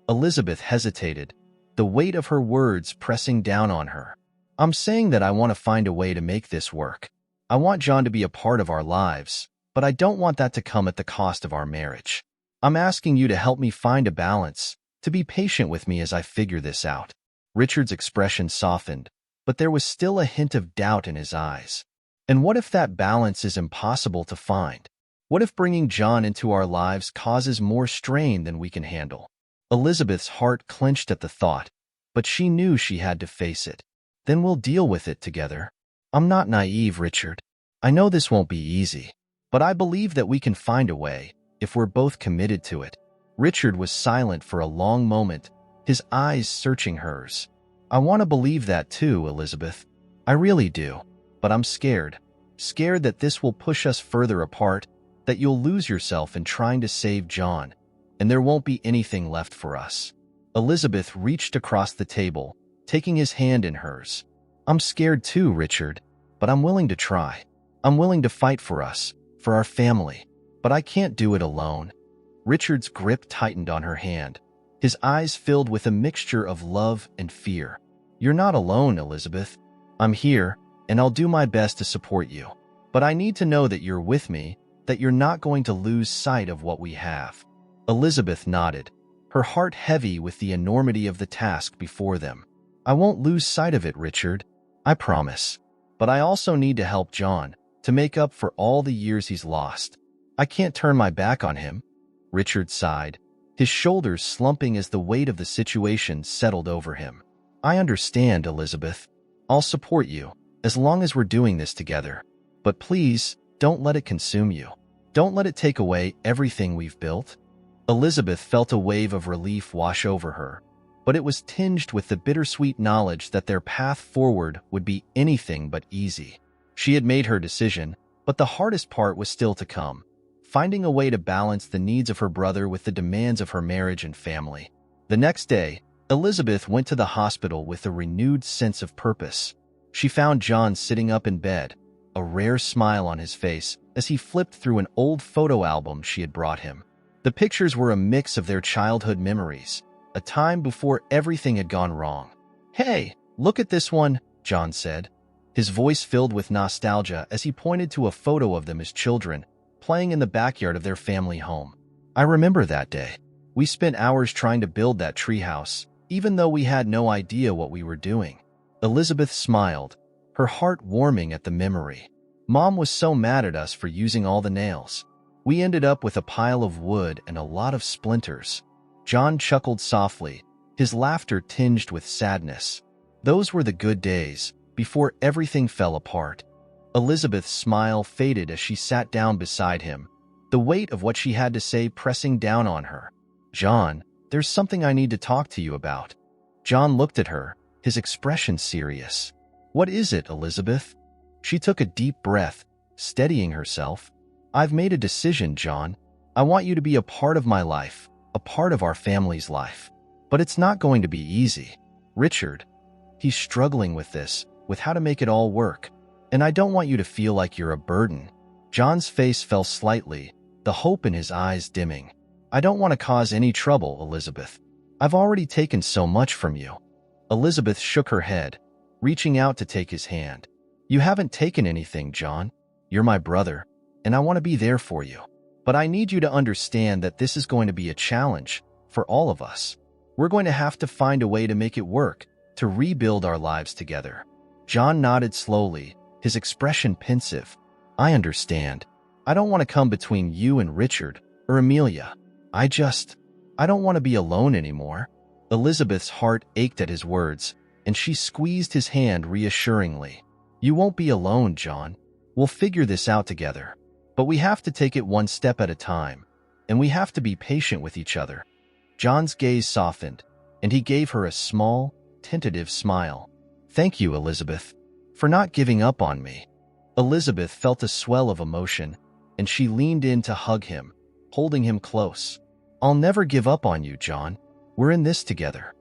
Elizabeth hesitated, the weight of her words pressing down on her. I'm saying that I want to find a way to make this work. I want John to be a part of our lives, but I don't want that to come at the cost of our marriage. I'm asking you to help me find a balance, to be patient with me as I figure this out. Richard's expression softened, but there was still a hint of doubt in his eyes. And what if that balance is impossible to find? What if bringing John into our lives causes more strain than we can handle? Elizabeth's heart clenched at the thought, but she knew she had to face it. Then we'll deal with it together. I'm not naive, Richard. I know this won't be easy, but I believe that we can find a way, if we're both committed to it. Richard was silent for a long moment, his eyes searching hers. I want to believe that too, Elizabeth. I really do. But I'm scared. Scared that this will push us further apart, that you'll lose yourself in trying to save John, and there won't be anything left for us. Elizabeth reached across the table, taking his hand in hers. I'm scared too, Richard, but I'm willing to try. I'm willing to fight for us, for our family, but I can't do it alone. Richard's grip tightened on her hand, his eyes filled with a mixture of love and fear. You're not alone, Elizabeth. I'm here, and I'll do my best to support you. But I need to know that you're with me, that you're not going to lose sight of what we have. Elizabeth nodded, her heart heavy with the enormity of the task before them. I won't lose sight of it, Richard. I promise. But I also need to help John, to make up for all the years he's lost. I can't turn my back on him. Richard sighed, his shoulders slumping as the weight of the situation settled over him. I understand, Elizabeth. I'll support you, as long as we're doing this together. But please, don't let it consume you. Don't let it take away everything we've built. Elizabeth felt a wave of relief wash over her, but it was tinged with the bittersweet knowledge that their path forward would be anything but easy. She had made her decision, but the hardest part was still to come, finding a way to balance the needs of her brother with the demands of her marriage and family. The next day, Elizabeth went to the hospital with a renewed sense of purpose. She found John sitting up in bed, a rare smile on his face as he flipped through an old photo album she had brought him. The pictures were a mix of their childhood memories, a time before everything had gone wrong. Hey, look at this one, John said, his voice filled with nostalgia as he pointed to a photo of them as children, playing in the backyard of their family home. I remember that day. We spent hours trying to build that treehouse, even though we had no idea what we were doing. Elizabeth smiled, her heart warming at the memory. Mom was so mad at us for using all the nails. We ended up with a pile of wood and a lot of splinters. John chuckled softly, his laughter tinged with sadness. Those were the good days, before everything fell apart. Elizabeth's smile faded as she sat down beside him, the weight of what she had to say pressing down on her. John, there's something I need to talk to you about. John looked at her, his expression serious. What is it, Elizabeth? She took a deep breath, steadying herself. I've made a decision, John. I want you to be a part of my life, a part of our family's life. But it's not going to be easy. Richard, he's struggling with this, with how to make it all work. And I don't want you to feel like you're a burden. John's face fell slightly, the hope in his eyes dimming. I don't want to cause any trouble, Elizabeth. I've already taken so much from you. Elizabeth shook her head, reaching out to take his hand. You haven't taken anything, John. You're my brother, and I want to be there for you. But I need you to understand that this is going to be a challenge for all of us. We're going to have to find a way to make it work, to rebuild our lives together. John nodded slowly, his expression pensive. I understand. I don't want to come between you and Richard or Amelia. I don't want to be alone anymore. Elizabeth's heart ached at his words, and she squeezed his hand reassuringly. You won't be alone, John. We'll figure this out together. But we have to take it one step at a time, and we have to be patient with each other. John's gaze softened, and he gave her a small, tentative smile. Thank you, Elizabeth, for not giving up on me. Elizabeth felt a swell of emotion, and she leaned in to hug him, holding him close. I'll never give up on you, John. We're in this together.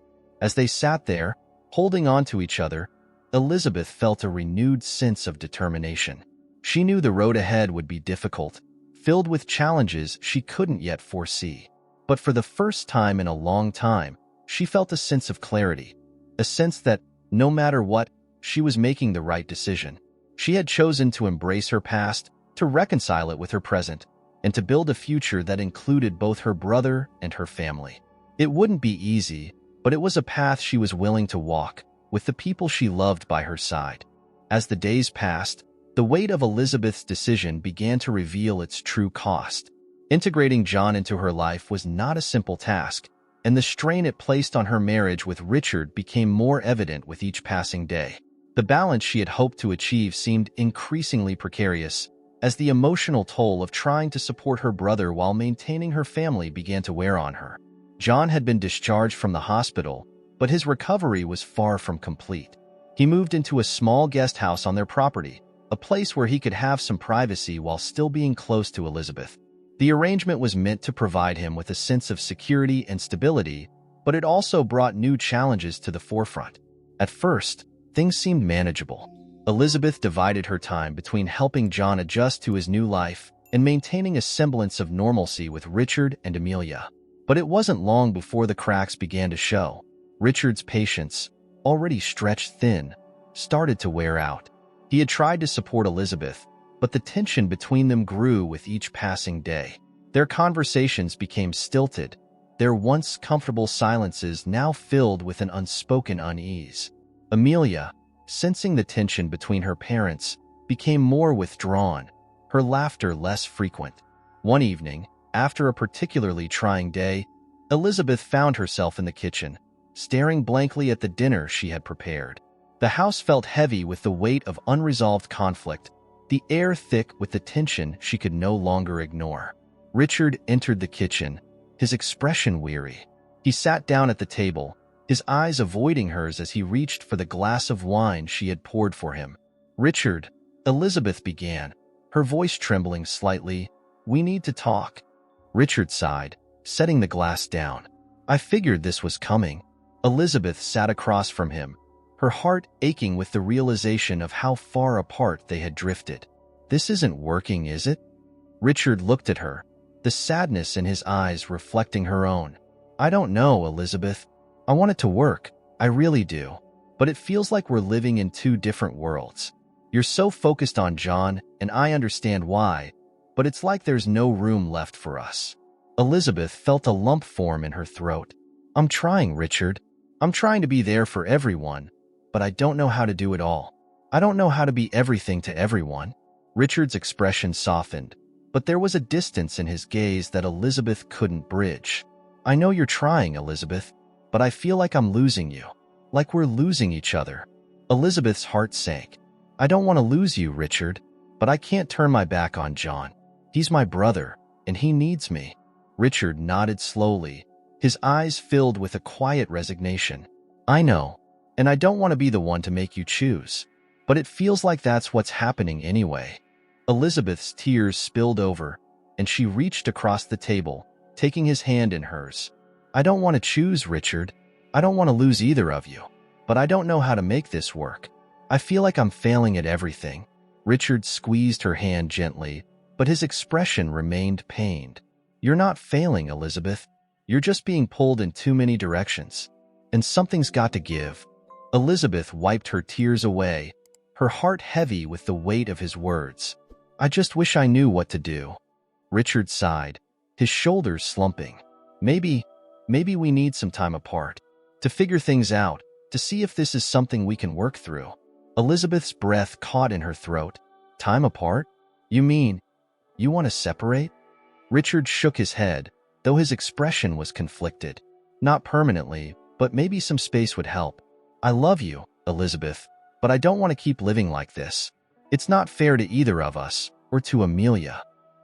As they sat there, holding on to each other, Elizabeth felt a renewed sense of determination. She knew the road ahead would be difficult, filled with challenges she couldn't yet foresee. But for the first time in a long time, she felt a sense of clarity, a sense that, no matter what, she was making the right decision. She had chosen to embrace her past, to reconcile it with her present, and to build a future that included both her brother and her family. It wouldn't be easy, but it was a path she was willing to walk, with the people she loved by her side. As the days passed, the weight of Elizabeth's decision began to reveal its true cost. Integrating John into her life was not a simple task, and the strain it placed on her marriage with Richard became more evident with each passing day. The balance she had hoped to achieve seemed increasingly precarious, as the emotional toll of trying to support her brother while maintaining her family began to wear on her. John had been discharged from the hospital, but his recovery was far from complete. He moved into a small guest house on their property, a place where he could have some privacy while still being close to Elizabeth. The arrangement was meant to provide him with a sense of security and stability, but it also brought new challenges to the forefront. At first, things seemed manageable. Elizabeth divided her time between helping John adjust to his new life and maintaining a semblance of normalcy with Richard and Amelia. But it wasn't long before the cracks began to show. Richard's patience, already stretched thin, started to wear out. He had tried to support Elizabeth, but the tension between them grew with each passing day. Their conversations became stilted, their once comfortable silences now filled with an unspoken unease. Amelia, sensing the tension between her parents, became more withdrawn, her laughter less frequent. One evening, after a particularly trying day, Elizabeth found herself in the kitchen, staring blankly at the dinner she had prepared. The house felt heavy with the weight of unresolved conflict, the air thick with the tension she could no longer ignore. Richard entered the kitchen, his expression weary. He sat down at the table, his eyes avoiding hers as he reached for the glass of wine she had poured for him. "Richard," Elizabeth began, her voice trembling slightly, "we need to talk." Richard sighed, setting the glass down. "I figured this was coming." Elizabeth sat across from him, her heart aching with the realization of how far apart they had drifted. "This isn't working, is it?" Richard looked at her, the sadness in his eyes reflecting her own. "I don't know, Elizabeth. I want it to work, I really do. But it feels like we're living in two different worlds. You're so focused on John, and I understand why, but it's like there's no room left for us." Elizabeth felt a lump form in her throat. "I'm trying, Richard. I'm trying to be there for everyone, but I don't know how to do it all. I don't know how to be everything to everyone." Richard's expression softened, but there was a distance in his gaze that Elizabeth couldn't bridge. "I know you're trying, Elizabeth, but I feel like I'm losing you. Like we're losing each other." Elizabeth's heart sank. "I don't want to lose you, Richard, but I can't turn my back on John. He's my brother, and he needs me." Richard nodded slowly, his eyes filled with a quiet resignation. "I know, and I don't want to be the one to make you choose, but it feels like that's what's happening anyway." Elizabeth's tears spilled over, and she reached across the table, taking his hand in hers. "I don't want to choose, Richard. I don't want to lose either of you, but I don't know how to make this work. I feel like I'm failing at everything." Richard squeezed her hand gently, but his expression remained pained. "You're not failing, Elizabeth. You're just being pulled in too many directions, and something's got to give." Elizabeth wiped her tears away, her heart heavy with the weight of his words. "I just wish I knew what to do." Richard sighed, his shoulders slumping. Maybe we need some time apart, to figure things out, to see if this is something we can work through." Elizabeth's breath caught in her throat. "Time apart? You mean, you want to separate?" Richard shook his head, though his expression was conflicted. "Not permanently, but maybe some space would help. I love you, Elizabeth, but I don't want to keep living like this. It's not fair to either of us, or to Amelia."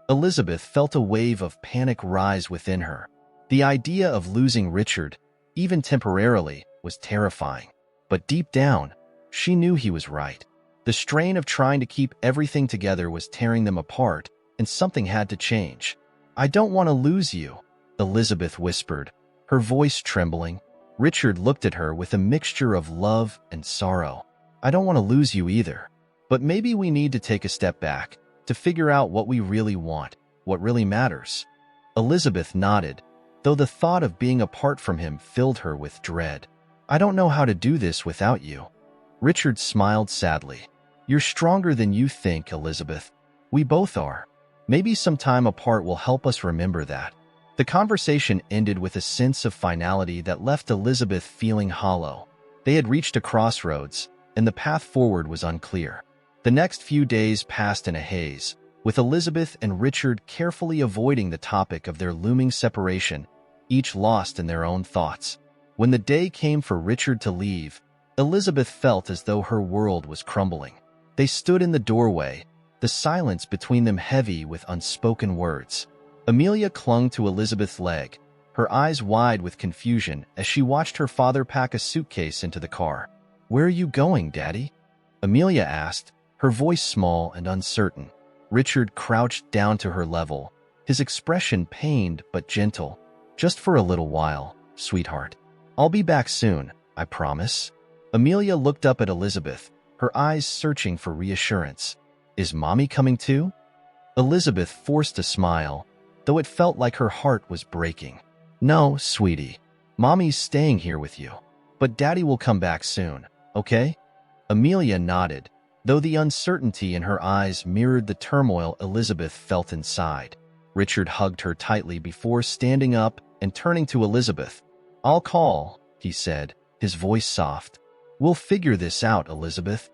Elizabeth felt a wave of panic rise within her. The idea of losing Richard, even temporarily, was terrifying. But deep down, She knew he was right. The strain of trying to keep everything together was tearing them apart, and something had to change. "I don't want to lose you," Elizabeth whispered, her voice trembling. Richard looked at her with a mixture of love and sorrow. "I don't want to lose you either. But maybe we need to take a step back to figure out what we really want, what really matters." Elizabeth nodded, though the thought of being apart from him filled her with dread. "I don't know how to do this without you." Richard smiled sadly. "You're stronger than you think, Elizabeth. We both are. Maybe some time apart will help us remember that." The conversation ended with a sense of finality that left Elizabeth feeling hollow. They had reached a crossroads, and the path forward was unclear. The next few days passed in a haze, with Elizabeth and Richard carefully avoiding the topic of their looming separation, each lost in their own thoughts. When the day came for Richard to leave, Elizabeth felt as though her world was crumbling. They stood in the doorway, the silence between them heavy with unspoken words. Amelia clung to Elizabeth's leg, her eyes wide with confusion as she watched her father pack a suitcase into the car. "Where are you going, Daddy?" Amelia asked, her voice small and uncertain. Richard crouched down to her level, his expression pained but gentle. "Just for a little while, sweetheart. I'll be back soon, I promise." Amelia looked up at Elizabeth, her eyes searching for reassurance. "Is Mommy coming too?" Elizabeth forced a smile, though it felt like her heart was breaking. "No, sweetie. Mommy's staying here with you. But Daddy will come back soon, okay?" Amelia nodded, though the uncertainty in her eyes mirrored the turmoil Elizabeth felt inside. Richard hugged her tightly before standing up and turning to Elizabeth. "I'll call," he said, his voice soft. "We'll figure this out, Elizabeth."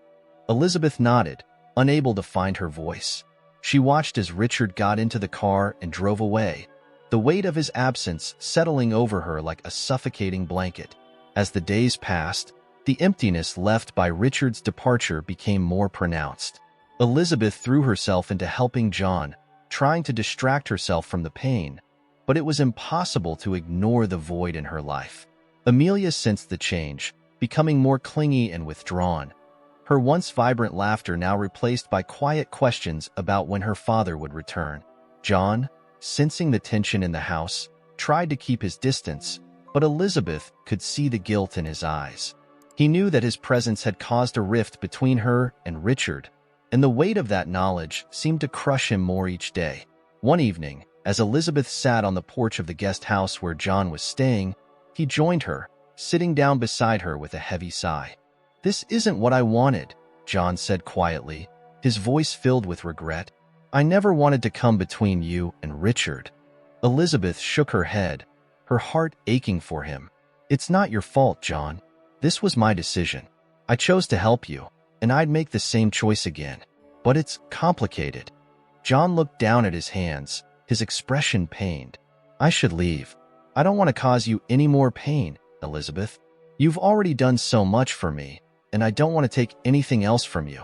Elizabeth nodded, unable to find her voice. She watched as Richard got into the car and drove away, the weight of his absence settling over her like a suffocating blanket. As the days passed, the emptiness left by Richard's departure became more pronounced. Elizabeth threw herself into helping John, trying to distract herself from the pain, but it was impossible to ignore the void in her life. Amelia sensed the change, becoming more clingy and withdrawn, her once vibrant laughter now replaced by quiet questions about when her father would return. John, sensing the tension in the house, tried to keep his distance, but Elizabeth could see the guilt in his eyes. He knew that his presence had caused a rift between her and Richard, and the weight of that knowledge seemed to crush him more each day. One evening, as Elizabeth sat on the porch of the guest house where John was staying, he joined her, sitting down beside her with a heavy sigh. "This isn't what I wanted," John said quietly, his voice filled with regret. "I never wanted to come between you and Richard." Elizabeth shook her head, her heart aching for him. "It's not your fault, John. This was my decision. I chose to help you, and I'd make the same choice again. But it's complicated." John looked down at his hands, his expression pained. "I should leave. I don't want to cause you any more pain, Elizabeth. You've already done so much for me, and I don't want to take anything else from you."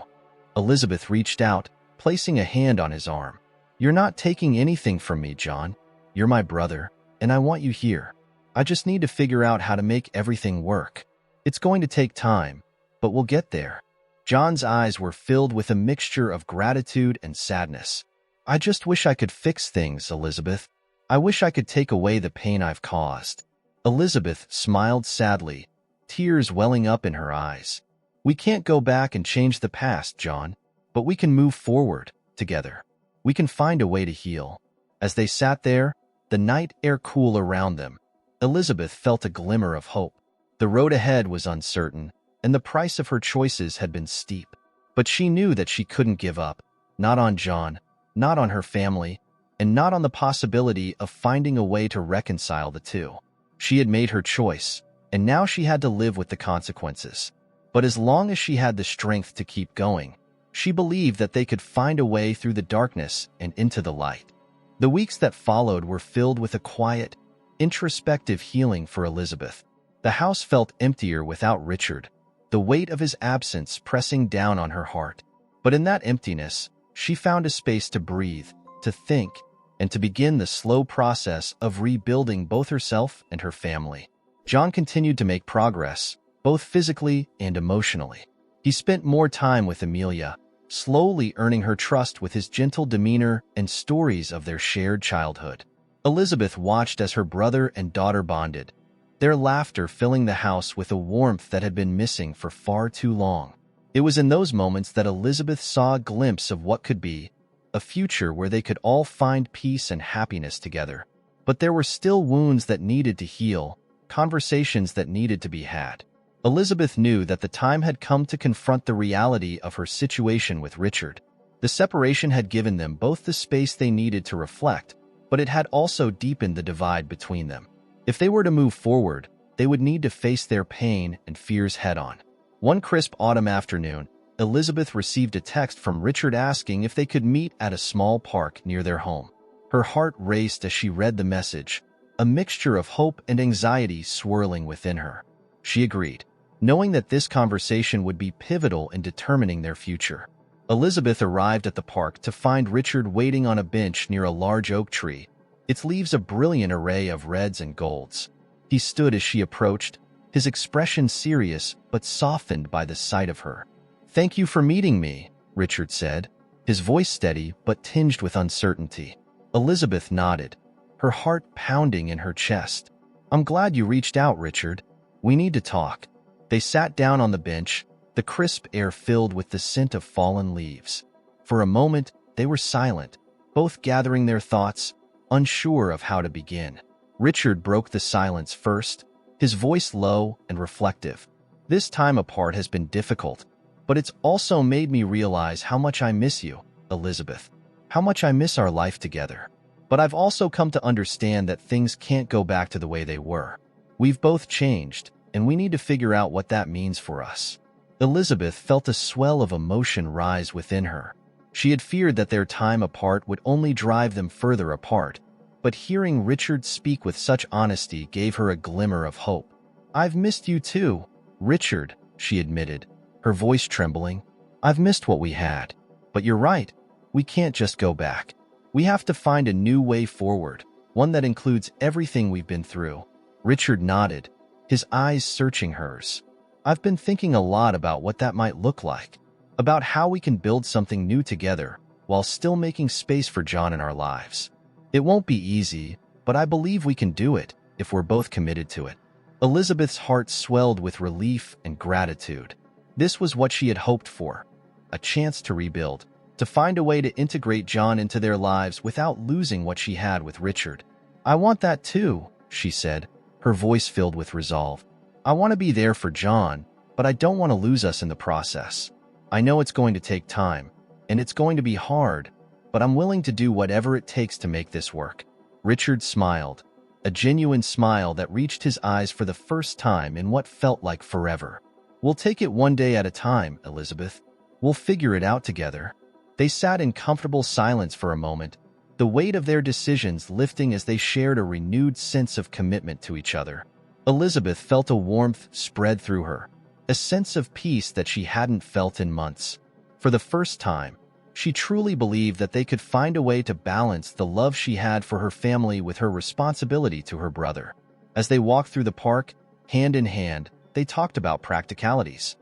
Elizabeth reached out, placing a hand on his arm. "You're not taking anything from me, John. You're my brother, and I want you here. I just need to figure out how to make everything work. It's going to take time, but we'll get there." John's eyes were filled with a mixture of gratitude and sadness. "I just wish I could fix things, Elizabeth. I wish I could take away the pain I've caused." Elizabeth smiled sadly, tears welling up in her eyes. "We can't go back and change the past, John, but we can move forward together. We can find a way to heal." As they sat there, the night air cool around them, Elizabeth felt a glimmer of hope. The road ahead was uncertain, and the price of her choices had been steep. But she knew that she couldn't give up, not on John, not on her family, and not on the possibility of finding a way to reconcile the two. She had made her choice, and now she had to live with the consequences. But as long as she had the strength to keep going, she believed that they could find a way through the darkness and into the light. The weeks that followed were filled with a quiet, introspective healing for Elizabeth. The house felt emptier without Richard, the weight of his absence pressing down on her heart. But in that emptiness, she found a space to breathe, to think, and to begin the slow process of rebuilding both herself and her family. John continued to make progress, both physically and emotionally. He spent more time with Amelia, slowly earning her trust with his gentle demeanor and stories of their shared childhood. Elizabeth watched as her brother and daughter bonded, their laughter filling the house with a warmth that had been missing for far too long. It was in those moments that Elizabeth saw a glimpse of what could be, a future where they could all find peace and happiness together. But there were still wounds that needed to heal, conversations that needed to be had. Elizabeth knew that the time had come to confront the reality of her situation with Richard. The separation had given them both the space they needed to reflect, but it had also deepened the divide between them. If they were to move forward, they would need to face their pain and fears head-on. One crisp autumn afternoon, Elizabeth received a text from Richard asking if they could meet at a small park near their home. Her heart raced as she read the message, a mixture of hope and anxiety swirling within her. She agreed, knowing that this conversation would be pivotal in determining their future. Elizabeth arrived at the park to find Richard waiting on a bench near a large oak tree, its leaves a brilliant array of reds and golds. He stood as she approached, his expression serious but softened by the sight of her. "Thank you for meeting me," Richard said, his voice steady but tinged with uncertainty. Elizabeth nodded, her heart pounding in her chest. "I'm glad you reached out, Richard. We need to talk." They sat down on the bench, the crisp air filled with the scent of fallen leaves. For a moment, they were silent, both gathering their thoughts, unsure of how to begin. Richard broke the silence first, his voice low and reflective. "This time apart has been difficult, but it's also made me realize how much I miss you, Elizabeth. How much I miss our life together. But I've also come to understand that things can't go back to the way they were. We've both changed, and we need to figure out what that means for us." Elizabeth felt a swell of emotion rise within her. She had feared that their time apart would only drive them further apart, but hearing Richard speak with such honesty gave her a glimmer of hope. "I've missed you too, Richard," she admitted, her voice trembling. "I've missed what we had. But you're right, we can't just go back. We have to find a new way forward, one that includes everything we've been through." Richard nodded, his eyes searching hers. "I've been thinking a lot about what that might look like, about how we can build something new together while still making space for John in our lives. It won't be easy, but I believe we can do it if we're both committed to it." Elizabeth's heart swelled with relief and gratitude. This was what she had hoped for, a chance to rebuild, to find a way to integrate John into their lives without losing what she had with Richard. "I want that too," she said, her voice filled with resolve. "I want to be there for John, but I don't want to lose us in the process. I know it's going to take time, and it's going to be hard, but I'm willing to do whatever it takes to make this work." Richard smiled, a genuine smile that reached his eyes for the first time in what felt like forever. "We'll take it one day at a time, Elizabeth. We'll figure it out together." They sat in comfortable silence for a moment, the weight of their decisions lifting as they shared a renewed sense of commitment to each other. Elizabeth felt a warmth spread through her, a sense of peace that she hadn't felt in months. For the first time, she truly believed that they could find a way to balance the love she had for her family with her responsibility to her brother. As they walked through the park, hand in hand, they talked about practicalities,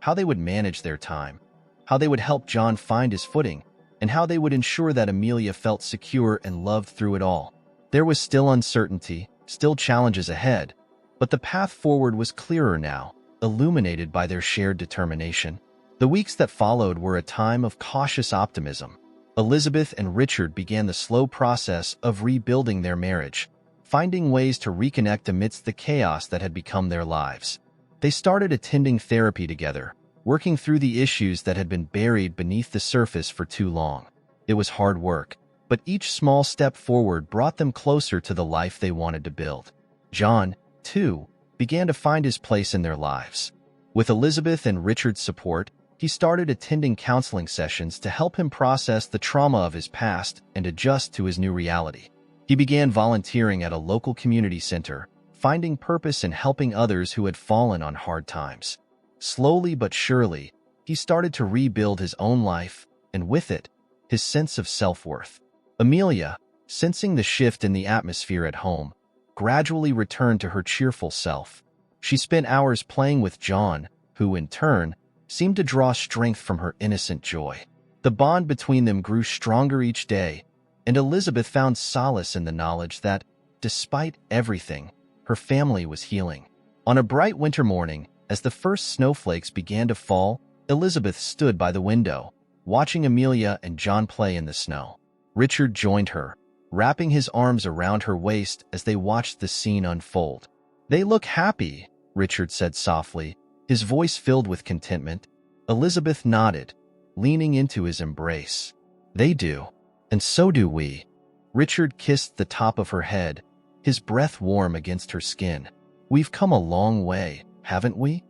how they would manage their time, how they would help John find his footing, and how they would ensure that Amelia felt secure and loved through it all. There was still uncertainty, still challenges ahead, but the path forward was clearer now, illuminated by their shared determination. The weeks that followed were a time of cautious optimism. Elizabeth and Richard began the slow process of rebuilding their marriage, finding ways to reconnect amidst the chaos that had become their lives. They started attending therapy together, working through the issues that had been buried beneath the surface for too long. It was hard work, but each small step forward brought them closer to the life they wanted to build. John, too, began to find his place in their lives. With Elizabeth and Richard's support, he started attending counseling sessions to help him process the trauma of his past and adjust to his new reality. He began volunteering at a local community center, finding purpose in helping others who had fallen on hard times. Slowly but surely, he started to rebuild his own life, and with it, his sense of self-worth. Amelia, sensing the shift in the atmosphere at home, gradually returned to her cheerful self. She spent hours playing with John, who, in turn, seemed to draw strength from her innocent joy. The bond between them grew stronger each day, and Elizabeth found solace in the knowledge that, despite everything, her family was healing. On a bright winter morning, as the first snowflakes began to fall, Elizabeth stood by the window, watching Amelia and John play in the snow. Richard joined her, wrapping his arms around her waist as they watched the scene unfold. "They look happy," Richard said softly, his voice filled with contentment. Elizabeth nodded, leaning into his embrace. "They do, and so do we." Richard kissed the top of her head, his breath warm against her skin. "We've come a long way, haven't we?"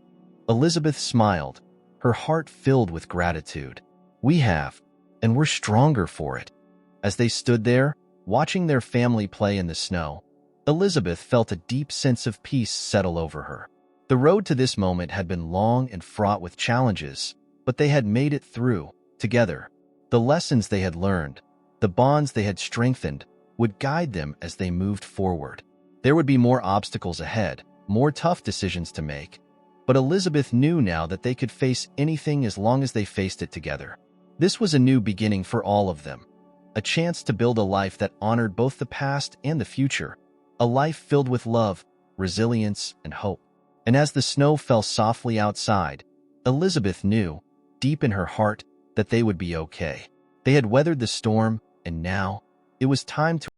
Elizabeth smiled, her heart filled with gratitude. "We have, and we're stronger for it." As they stood there, watching their family play in the snow, Elizabeth felt a deep sense of peace settle over her. The road to this moment had been long and fraught with challenges, but they had made it through, together. The lessons they had learned, the bonds they had strengthened, would guide them as they moved forward. There would be more obstacles ahead, more tough decisions to make, but Elizabeth knew now that they could face anything as long as they faced it together. This was a new beginning for all of them, a chance to build a life that honored both the past and the future, a life filled with love, resilience, and hope. And as the snow fell softly outside, Elizabeth knew, deep in her heart, that they would be okay. They had weathered the storm, and now it was time to